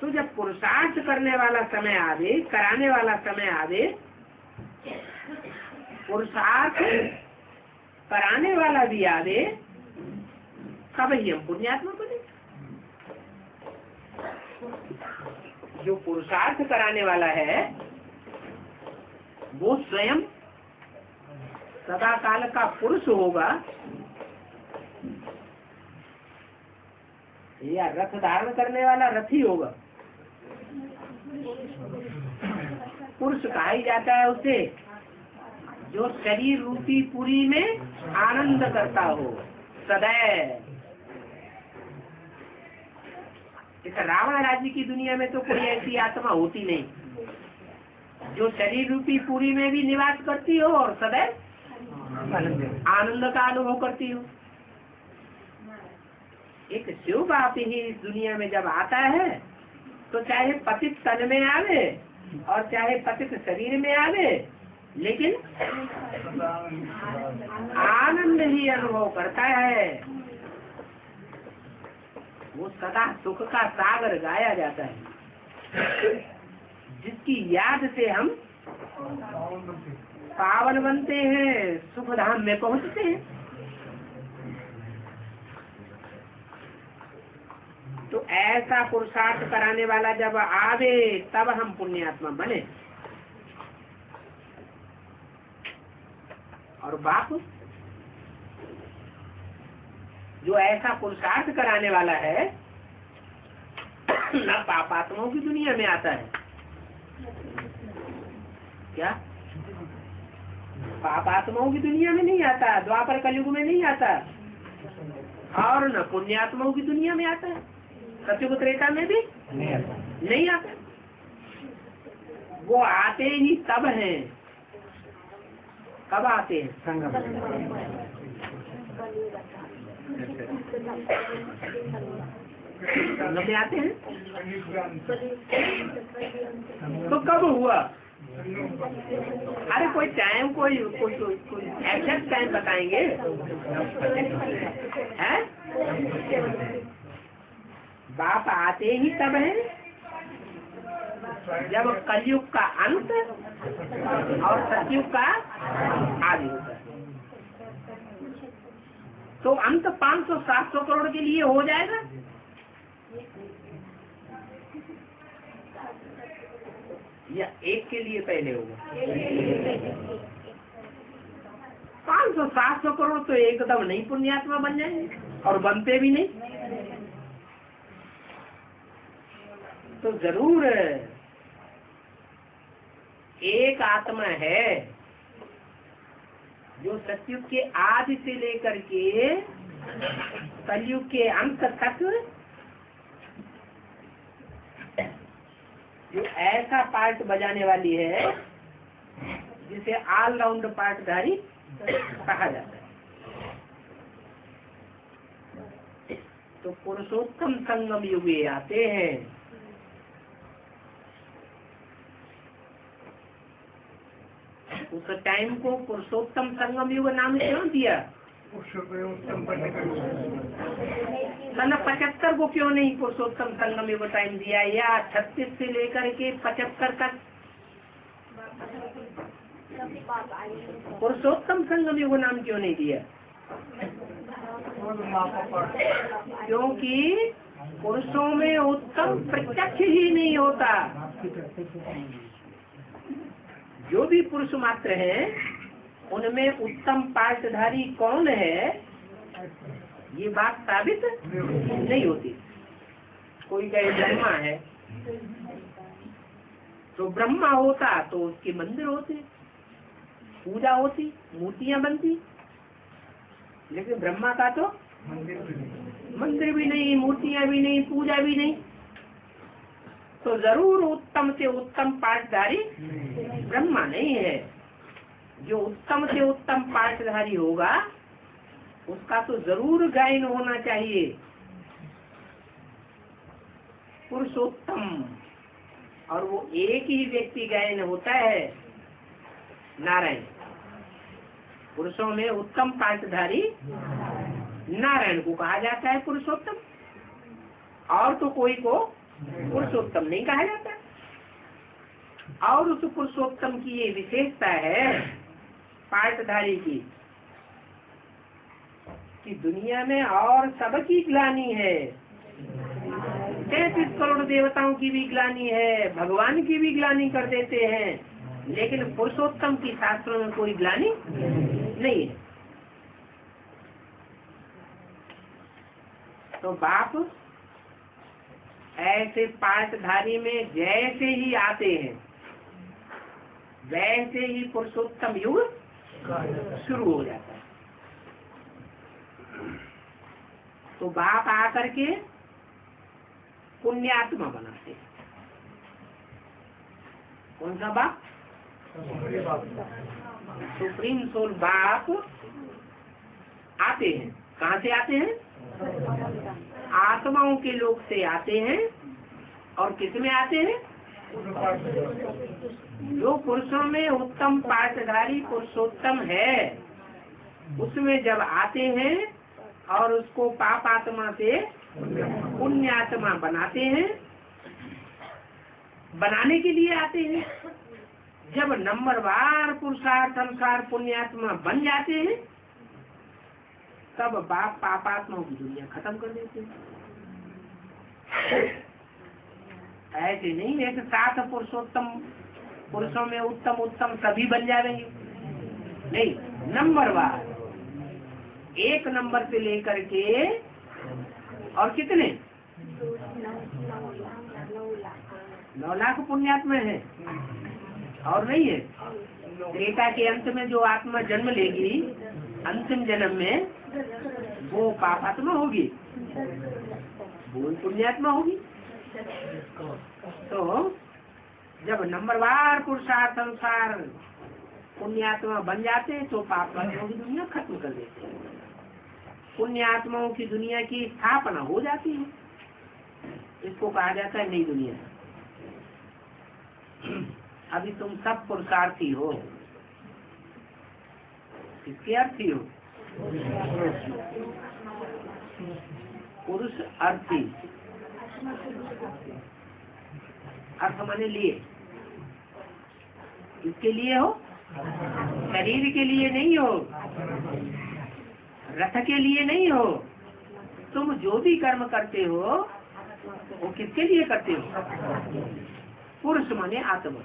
तो जब पुरुषार्थ करने वाला समय आवे, कराने वाला समय आवे, पुरुषार्थ कराने वाला भी आवे, तब ही हम पुण्यात्मा बने। जो पुरुषार्थ कराने वाला है वो स्वयं सदा काल का पुरुष होगा, या रथ धारण करने वाला रथी होगा। पुरुष कहा ही जाता है उसे जो शरीर रूपी पुरी में आनंद करता हो सदैव। इस रावण राज्य की दुनिया में तो कोई ऐसी आत्मा होती नहीं जो शरीर रूपी पुरी में भी निवास करती हो और सदैव आनंद का अनुभव करती हो। एक शिव बाप ही इस दुनिया में जब आता है तो चाहे पतित तन में आवे और चाहे पतित शरीर में आवे, लेकिन आनंद ही अनुभव करता है। वो सदा सुख का सागर गाया जाता है, जिसकी याद से हम पावन बनते हैं, सुख धाम में पहुंचते हैं। तो ऐसा पुरुषार्थ कराने वाला जब आवे तब हम पुण्यात्मा बने। और बाप जो ऐसा पुरुषार्थ कराने वाला है ना पापात्माओं की दुनिया में आता है। क्या पापात्माओं की दुनिया में नहीं आता, द्वापर कलयुग में नहीं आता, और न पुण्यात्माओं की दुनिया में आता है, सतयुग त्रेता में भी नहीं आता। वो आते ही तब हैं। कब आते हैं? संगम में आते हैं। तो कब हुआ? अरे कोई टाइम, कोई एग्जैक्ट टाइम बताएंगे हैं? बाप आते ही तब है जब कलयुग का अंत और सतयुग का आदि होता है। तो अंत 500-700 करोड़ के लिए हो जाएगा। या एक के लिए पहले होगा? 500-700 करोड़ तो एकदम नहीं पुण्यात्मा बन जाएंगे, और बनते भी नहीं। तो जरूर एक आत्मा है जो सतयुग के आदि से लेकर के कलयुग के अंत तक जो ऐसा पार्ट बजाने वाली है जिसे ऑलराउंड पार्टधारी कहा जाता है। तो पुरुषोत्तम संगम युगे आते हैं। उस टाइम को पुरुषोत्तम संगम युग नाम क्यों दिया? सन 75 को क्यों नहीं पुरुषोत्तम संगम युग टाइम दिया, या 36 से लेकर के 75 तक पुरुषोत्तम संगम युग नाम क्यों नहीं दिया? क्योंकि पुरुषों में उत्तम प्रत्यक्ष ही नहीं होता। जो भी पुरुष मात्र हैं उनमें उत्तम पाठधारी कौन है, ये बात साबित नहीं होती। कोई कहे ब्रह्मा है, तो ब्रह्मा होता तो उसके मंदिर होते, पूजा होती, मूर्तियां बनती, लेकिन ब्रह्मा का तो मंदिर भी नहीं, मूर्तियां भी नहीं, पूजा भी नहीं। तो जरूर उत्तम से उत्तम पाठधारी ब्रह्मा नहीं है। जो उत्तम से उत्तम पाठधारी होगा उसका तो जरूर गायन होना चाहिए पुरुषोत्तम। और वो एक ही व्यक्ति गायन होता है, नारायण। पुरुषों में उत्तम पाठधारी नारायण को कहा जाता है पुरुषोत्तम, और तो कोई को पुरुषोत्तम नहीं कहा जाता। और उस पुरुषोत्तम की ये विशेषता है पाठधारी की कि दुनिया में और सबकी ग्लानि है, 33 करोड़ देवताओं की भी ग्लानि है, भगवान की भी ग्लानि कर देते हैं, लेकिन पुरुषोत्तम की शास्त्रों में कोई ग्लानि नहीं है। तो बाप ऐसे पाठधारी में जैसे ही आते हैं वैसे ही पुरुषोत्तम युग शुरू हो जाता है। तो बाप आकर के पुण्यात्मा बनाते हैं। कौन सा बाप? सुप्रीम सोल बाप आते हैं। कहाँ से आते हैं? आत्माओं के लोक से आते हैं। और किस में आते हैं? जो पुरुषों में उत्तम पाठधारी पुरुषोत्तम है उसमें जब आते हैं और उसको पाप आत्मा से पुण्यात्मा बनाते हैं, बनाने के लिए आते हैं। जब नंबरवार पुरुषार्थ अनुसार पुण्यात्मा बन जाते हैं तब बाप पापात्माओं की दुनिया खत्म कर देते हैं। ऐसे नहीं है कि 7 पुरुषोत्तम पुरुषों में उत्तम उत्तम सभी बन जाएंगे, नहीं, नंबरवार 1 नंबर से लेकर के और कितने 9 लाख पुण्यात्मा है। और नहीं है, त्रेता के अंत में जो आत्मा जन्म लेगी अंतिम जन्म में वो पापात्मा होगी, वो पुण्यात्मा होगी। तो जब नंबरवार पुरुषार्थ अनुसार पुण्यात्मा बन जाते हैं तो पापात्माओं की दुनिया खत्म कर देते हैं। पुण्यात्माओं की दुनिया की स्थापना हो जाती है। इसको कहा जाता है नई दुनिया। अभी तुम सब पुरुषार्थी हो। किसके अर्थी हो? पुरुष अर्थी। अर्थ माने लिए। किसके लिए हो? शरीर के लिए नहीं हो, रथ के लिए नहीं हो। तुम जो भी कर्म करते हो वो किसके लिए करते हो? पुरुष माने आत्मा।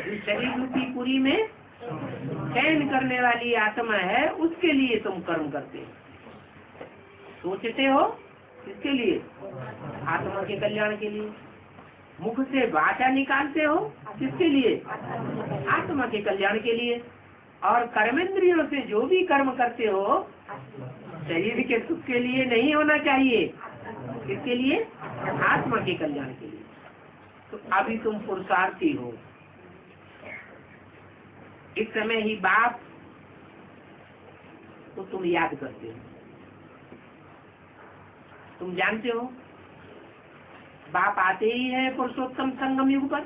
इस शरीर रूपी पुरी में चयन करने वाली आत्मा है, उसके लिए तुम कर्म करते हो। सोचते हो किसके लिए? आत्मा के कल्याण के लिए। मुख से वाचा निकालते हो किसके लिए? आत्मा के कल्याण के लिए। और कर्मेंद्रियों से जो भी कर्म करते हो शरीर के सुख के लिए नहीं होना चाहिए। किसके लिए? आत्मा के कल्याण के लिए। तो अभी तुम पुरुषार्थी हो। इस समय ही बाप को तुम याद करते हो। तुम जानते हो बाप आते ही है पुरुषोत्तम संगम युग पर।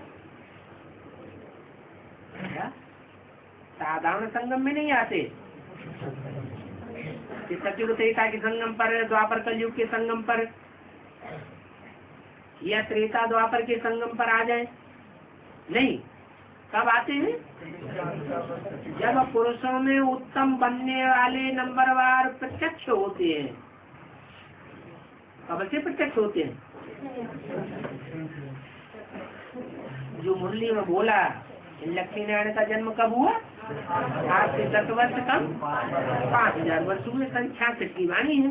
साधारण संगम में नहीं आते। सतयुग त्रेता के संगम पर, द्वापर कलयुग के संगम पर, या त्रेता द्वापर के संगम पर आ जाए, नहीं। कब आते हैं? जब पुरुषों में उत्तम बनने वाले नंबरवार प्रत्यक्ष होते हैं। कब से प्रत्यक्ष होते हैं? जो मुरली में बोला लक्ष्मी नारायण का जन्म कब हुआ? आज से 10 वर्ष कम 5000 वर्षों में 66 की वाणी है।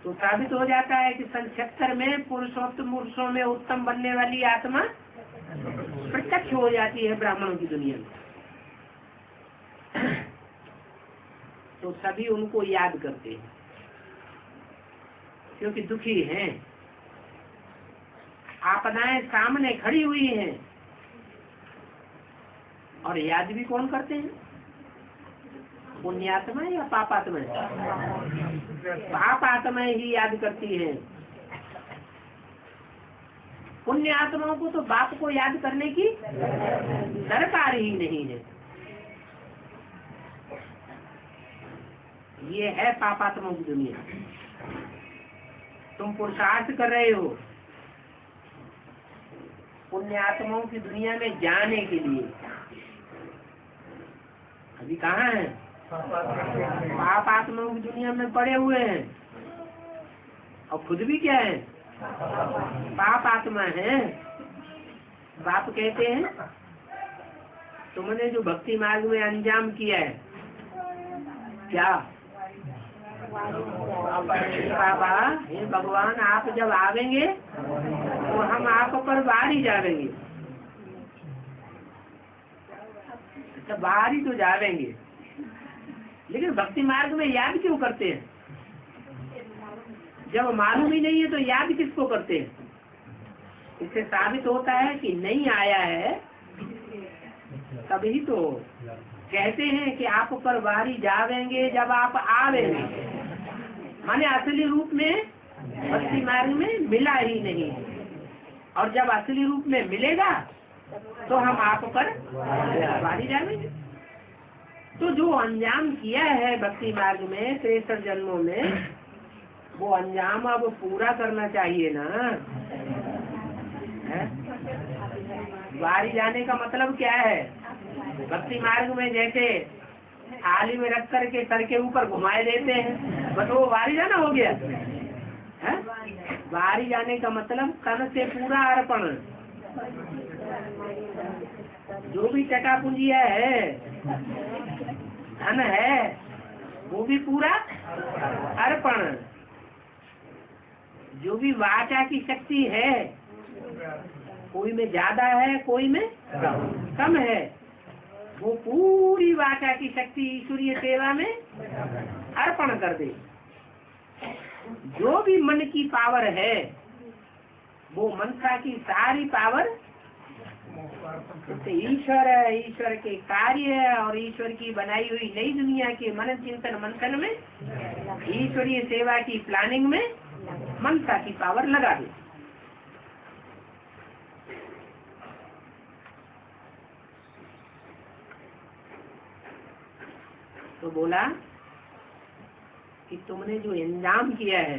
तो साबित हो जाता है कि 76 में पुरुषों में उत्तम बनने वाली आत्मा प्रत्यक्ष हो जाती है ब्राह्मणों की दुनिया में। तो सभी उनको याद करते हैं क्योंकि दुखी हैं। आपदाएं सामने खड़ी हुई हैं, और याद भी कौन करते हैं? पुण्यात्मा या पापात्मा? पापात्मा ही याद करती है। पुण्य आत्माओं को तो बाप को याद करने की दरकार ही नहीं है। ये है पापात्माओं की दुनिया। तुम पुरुषार्थ कर रहे हो पुण्य आत्माओं की दुनिया में जाने के लिए। अभी कहाँ है? पाप आत्माओं की दुनिया में पड़े हुए हैं और खुद भी क्या है? पाप आत्मा है। बाप कहते हैं तुमने जो भक्ति मार्ग में अंजाम किया है, क्या बाबा हे भगवान आप जब आवेंगे तो हम आप पर बाहर ही जावेंगे। अच्छा बाहर ही तो जावेंगे, लेकिन भक्ति मार्ग में याद क्यों करते हैं? जब मालूम ही नहीं है तो याद किसको करते हैं? इससे साबित होता है कि नहीं आया है तभी तो कहते हैं कि आप पर बारी जावेंगे जब आप आवेंगे। माने असली रूप में भक्ति मार्ग में मिला ही नहीं, और जब असली रूप में मिलेगा तो हम आप पर बारी जावेंगे। तो जो अंजाम किया है भक्ति मार्ग में 63 जन्मों में, वो अंजाम अब पूरा करना चाहिए ना। बारी जाने का मतलब क्या है? भक्ति मार्ग में जैसे थाली में रख करके सर के ऊपर घुमाए देते हैं, बस वो बारी जाना हो गया है। बारी जाने का मतलब तन से पूरा अर्पण। जो भी टका पूंजिया है, धन है, वो भी पूरा अर्पण। जो भी वाचा की शक्ति है, कोई में ज्यादा है कोई में कम है, वो पूरी वाचा की शक्ति ईश्वरीय सेवा में अर्पण कर दे। जो भी मन की पावर है, वो मनसा की सारी पावर ईश्वर है, ईश्वर के कार्य है और ईश्वर की बनाई हुई नई दुनिया के मन चिंतन मंथन में, ईश्वरीय सेवा की प्लानिंग में मनसा की पावर लगा दे। तो बोला कि तुमने जो इंतजाम किया है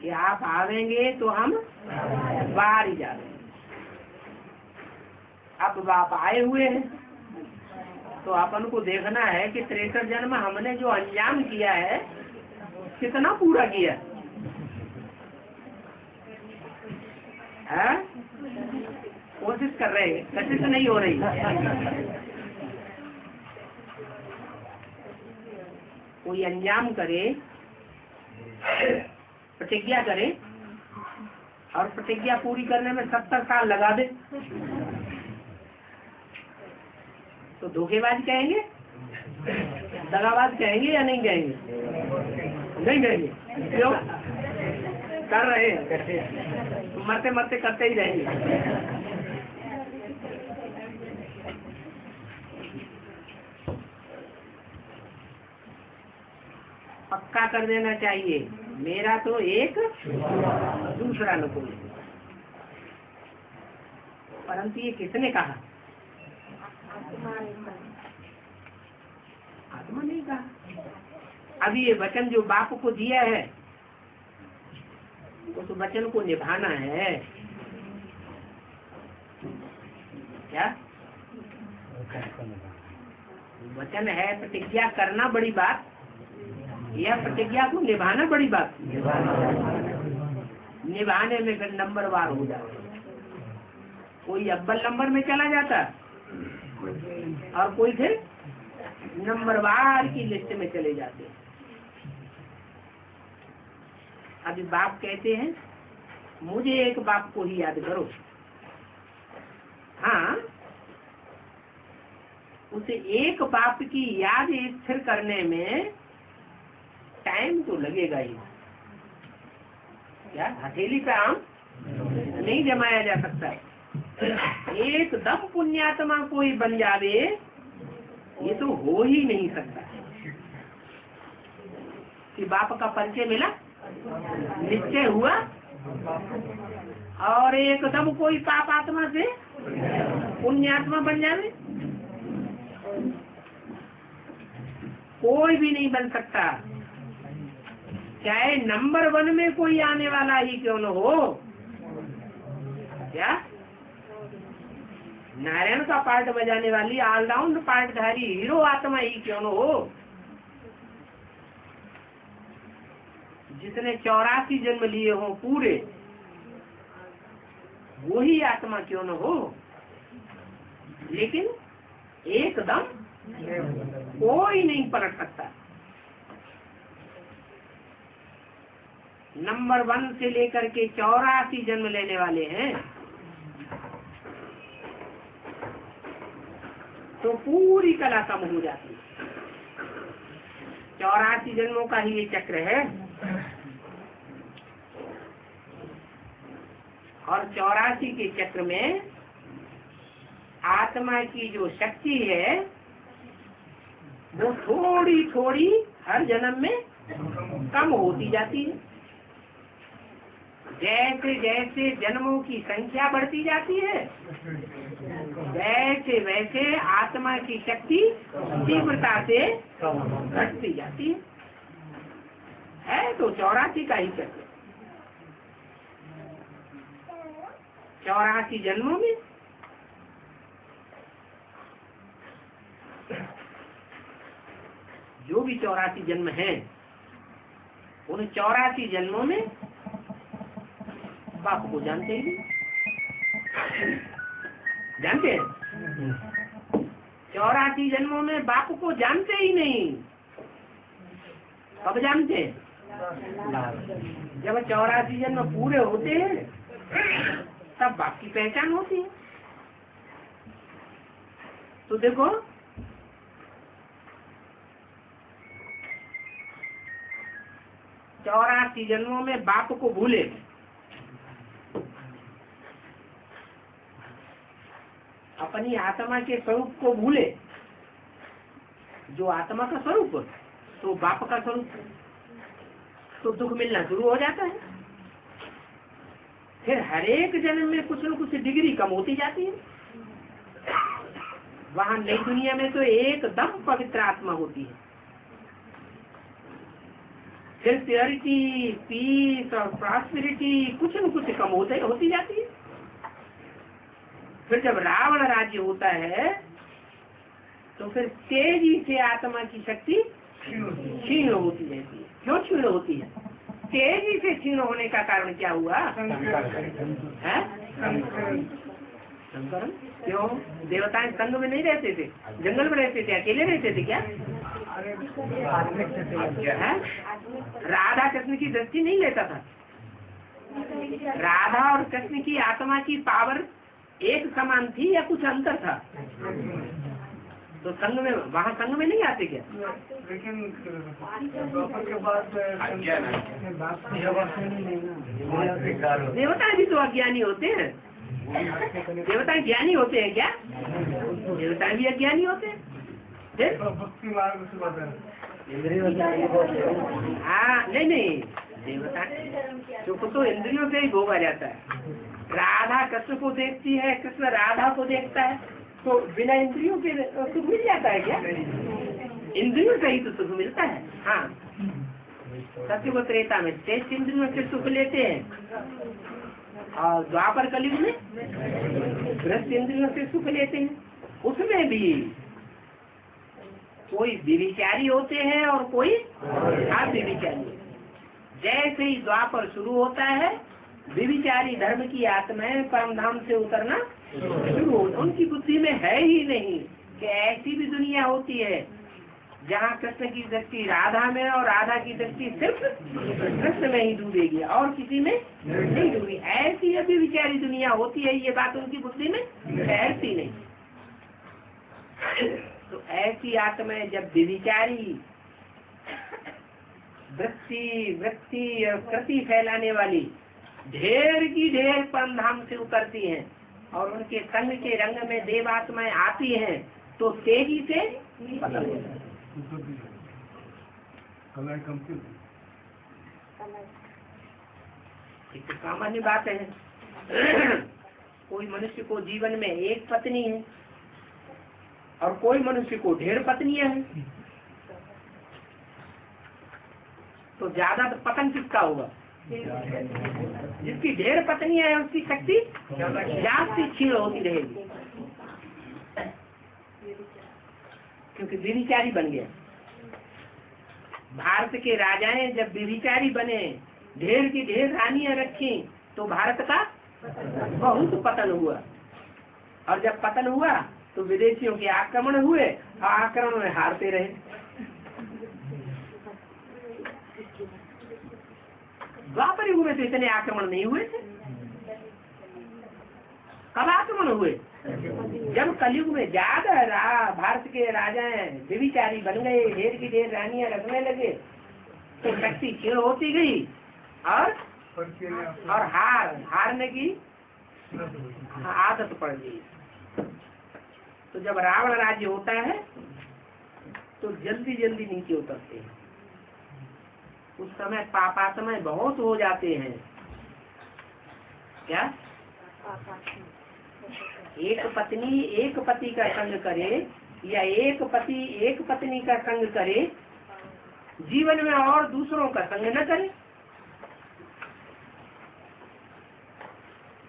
कि आप आवेंगे तो हम बाहर ही जाएंगे। अब बाप आए हुए हैं तो अपन को देखना है कि 63 जन्म हमने जो अंजाम किया है कितना पूरा किया है। कोशिश कर रहे हैं, कोशिश नहीं हो रही। कोई अंजाम करे, प्रतिज्ञा करे और प्रतिज्ञा पूरी करने में 70 साल लगा दे तो धोखेबाज कहेंगे, दगाबाज कहेंगे या नहीं कहेंगे? नहीं कहेंगे। क्यों? कर रहे हैं, मरते मरते करते ही रहेंगे। पक्का कर देना चाहिए, मेरा तो एक दूसरा नुकुल। परंतु ये किसने कहा? आत्मा ने कहा। अभी ये वचन जो बाप को दिया है, उस वचन को निभाना है। क्या वचन है? प्रतिज्ञा करना बड़ी बात या प्रतिज्ञा को निभाना बड़ी बात? निभाने में फिर नंबरवार हो जाता, कोई अव्वल नंबर में चला जाता और कोई फिर नंबरवार की लिस्ट में चले जाते। अभी बाप कहते हैं मुझे एक बाप को ही याद करो। हाँ, उसे एक बाप की याद स्थिर करने में टाइम तो लगेगा ही। क्या हथेली पे आम नहीं जमाया जा सकता? एकदम पुण्यात्मा कोई बन जावे ये तो हो ही नहीं सकता कि बाप का परिचय मिला, निश्चय हुआ, और एकदम कोई पाप आत्मा से पुण्यात्मा बन जावे, कोई भी नहीं बन सकता। चाहे नंबर 1 में कोई आने वाला ही क्यों न हो, क्या नारायण का पार्ट बजाने वाली ऑलराउंड पार्टधारी हीरो आत्मा ही क्यों न हो, जिसने 84 जन्म लिए हो पूरे, वही आत्मा क्यों न हो, लेकिन एकदम कोई नहीं पलट सकता। नंबर 1 से लेकर के 84 जन्म लेने वाले हैं, तो पूरी कला कम हो जाती है। 84 जन्मों का ही ये चक्र है, और 84 के चक्र में आत्मा की जो शक्ति है वो थोड़ी थोड़ी हर जन्म में कम होती जाती है। जैसे जैसे जन्मों की संख्या बढ़ती जाती है, वैसे वैसे आत्मा की शक्ति तीव्रता से घटती जाती है। तो 84 का ही चक्र, 84 जन्मों में जो भी 84 जन्म हैं, उन 84 जन्मों में बाप को जानते ही जानते हैं। 84 जन्मों में बाप को जानते ही नहीं। कब जानते हैं? जब 84 जन्म पूरे होते हैं तब बाप की पहचान होती है। तो देखो, चौरासी जन्मों में बाप को भूले, अपनी आत्मा के स्वरूप को भूले, जो आत्मा का स्वरूप तो बाप का स्वरूप, तो दुख मिलना शुरू हो जाता है। फिर हर एक जन्म में कुछ न कुछ डिग्री कम होती जाती है। वहां नई दुनिया में तो एकदम पवित्र आत्मा होती है। फिर प्योरिटी, पीस और प्रॉस्पेरिटी कुछ न कुछ कम होती जाती है। फिर जब रावण राज्य होता है तो फिर तेजी से आत्मा की शक्ति क्षीण होती रहती है। क्यों क्षीण होती है? तेजी से क्षीण होने का कारण क्या हुआ? संकरण। क्यों? देवताएं संग में नहीं रहते थे, जंगल में रहते थे, अकेले रहते थे क्या? है? राधा कृष्ण की दृष्टि नहीं लेता था। राधा और कृष्ण की आत्मा की पावर एक समान थी या कुछ अंतर था? तो संग में, वहाँ संग में नहीं आते क्या? लेकिन के बाद देवता भी तो अज्ञानी होते हैं। देवता ज्ञानी होते हैं क्या? देवता भी अज्ञानी होते हैं। भक्ति मार्ग से हाँ, नहीं, देवता सुख तो इंद्रियों से ही भोगा जाता है। राधा कृष्ण को देखती है, कृष्ण राधा को देखता है, तो बिना इंद्रियों के सुख मिल जाता है क्या? इंद्रियों से ही तो सुख मिलता है। हाँ, सत्य को त्रेता में 6 इंद्रियों से सुख लेते हैं, और द्वापर कलयुग में 10 इंद्रियों से सुख लेते हैं। उसमें भी कोई विविचारी होते हैं और कोई अविविचारी। जैसे ही द्वापर शुरू होता है, विविचारी धर्म की आत्माएं परम धाम से उतरना शुरू होता। उनकी बुद्धि में है ही नहीं कि ऐसी भी दुनिया होती है जहाँ कृष्ण की दृष्टि राधा में और राधा की दृष्टि सिर्फ कृष्ण में ही डूबेगी और किसी में नहीं डूबी। ऐसी अभी विचारी दुनिया होती है, ये बात उनकी बुद्धि में ठहरती नहीं। तो ऐसी आत्माएं जब विचारी वृत्ति और कृति फैलाने वाली ढेर की ढेर परम धाम से उतरती हैं, और उनके संग के रंग में देवात्माएं आती हैं तो तेजी से बदल जाता है। कलाई कम क्यों? एक तो सामान्य बात है। कोई मनुष्य को जीवन में एक पत्नी है और कोई मनुष्य को ढेर पत्नियां हैं, तो ज्यादा पतन किसका होगा? जिसकी ढेर पत्नियां है उसकी शक्ति ज्यादा क्षीण होती रहेगी, क्योंकि व्यभिचारी बन गया। भारत के राजाएं जब व्यभिचारी बने, ढेर की ढेर रानियां रखी, तो भारत का बहुत पतन हुआ। और जब पतन हुआ तो विदेशियों के आक्रमण हुए, आक्रमण में हारते रहे। द्वापर युग में तो इतने आक्रमण नहीं हुए थे। कब आक्रमण हुए? जब कलयुग में ज्यादा भारत के राजाएं व्यभिचारी बन गए, ढेर की ढेर रानियां रखने लगे, तो शक्ति क्षीण होती गई और हारने की आदत पड़ गई। तो जब रावण राज्य होता है तो जल्दी जल्दी नीचे उतरते हैं। उस समय पापात्माएं बहुत हो जाते हैं। क्या एक पत्नी एक पति का संग करे या एक पति एक पत्नी का संग करे, जीवन में और दूसरों का संग न करे,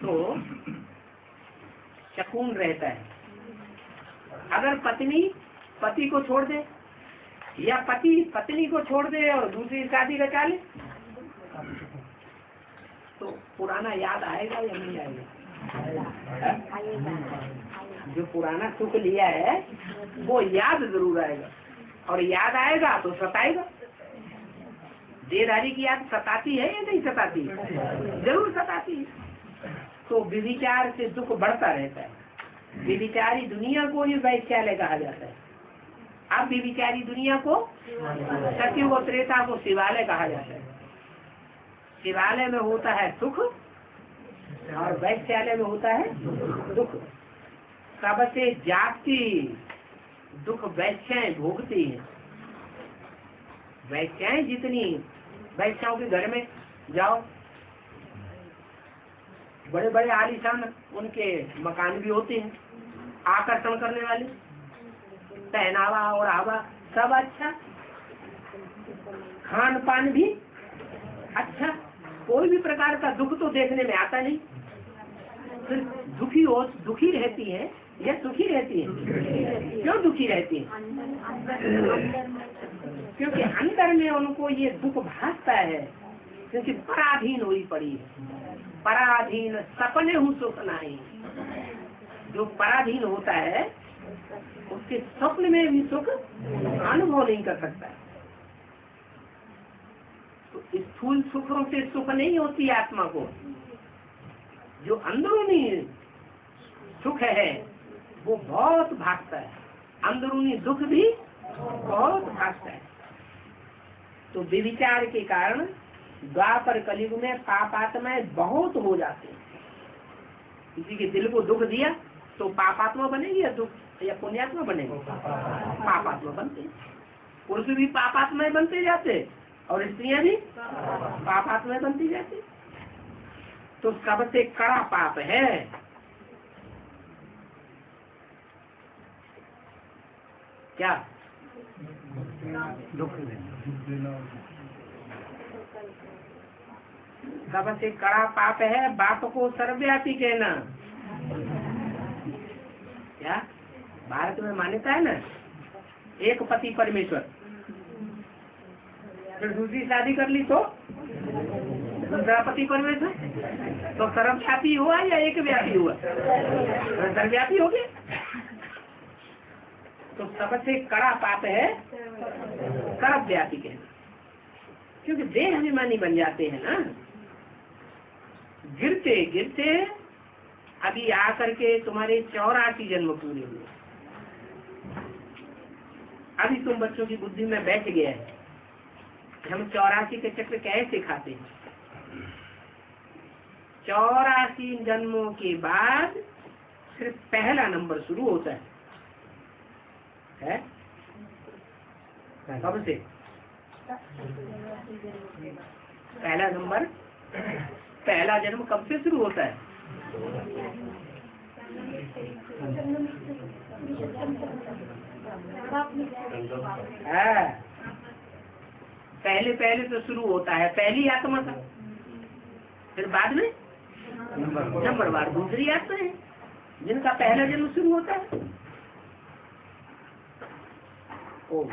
तो शकून रहता है। अगर पत्नी पति को छोड़ दे या पति पत्नी को छोड़ दे और दूसरी शादी रचा ले, तो पुराना याद आएगा या नहीं आएगा? जो पुराना सुख लिया है वो याद जरूर आएगा, और याद आएगा तो सताएगा। देहधारी की याद सताती है या नहीं सताती? जरूर सताती है। तो व्यभिचार से दुख बढ़ता रहता है। व्यभिचारी दुनिया को ही वैश्यालय कहा जाता है। अब व्यभिचारी दुनिया को, सतयुग और त्रेता को शिवालय कहा जाता है। शिवालय में होता है सुख और वैश्यालय में होता है दुख। सबसे जाति दुख वैश्याएं भोगती हैं। वैश्याएं जितनी, वैश्याओं के घर में जाओ, बड़े बड़े आलीशान उनके मकान भी होते हैं, आकर्षण करने वाले, पहनावा और आवा सब अच्छा, खान पान भी अच्छा, कोई भी प्रकार का दुख तो देखने में आता नहीं। फिर दुखी रहती है या सुखी रहती है? क्यों दुखी रहती है? क्योंकि अंदर में उनको ये दुख भासता है, क्योंकि पराधीन हुई पड़ी है। पराधीन सपने हूँ सुख नहीं। जो पराधीन होता है उसके स्वप्न में भी सुख अनुभव नहीं कर सकता। तो स्थूल सुखों से सुख नहीं होती आत्मा को। जो अंदरूनी सुख है वो बहुत भागता है, अंदरूनी दुख भी बहुत भागता है। तो व्यभिचार के कारण द्वापर कलयुग में पापात्माएं बहुत हो जाते हैं। किसी के दिल को दुख दिया तो पापात्मा बनेगी या दुख या पुण्यात्मा बनेगी? पापात्मा बनते हैं। पुरुष भी पापात्माएं बनते जाते और स्त्रियां भी पापात्माएं बनती जाती। तो सबसे कड़ा पाप है क्या? दुख देना। सबसे कड़ा पाप है बाप को सर्वव्यापी कहना। क्या भारत में मान्यता है ना, एक पति परमेश्वर, फिर दूसरी शादी कर ली तो दूसरा पति परमेश्वर, तो सर्वव्यापी हुआ या एक व्यापी हुआ? सर्वव्यापी हो गया। तो सबसे कड़ा पाप है सर्वव्यापी कहना, क्योंकि देह अभिमानी बन जाते हैं ना। गिरते गिरते अभी आकर के तुम्हारे 84 जन्म पूरे हुए। अभी तुम बच्चों की बुद्धि में बैठ गया है हम 84 के चक्र कैसे खाते हैं। 84 जन्मों के बाद सिर्फ पहला नंबर शुरू होता है? कब से पहला नंबर, पहला जन्म कब से शुरू होता है? पहले पहले तो शुरू होता है पहली आत्मा का, फिर बाद में नंबरवार दूसरी आत्मा है जिनका पहला जन्म शुरू होता है। ओम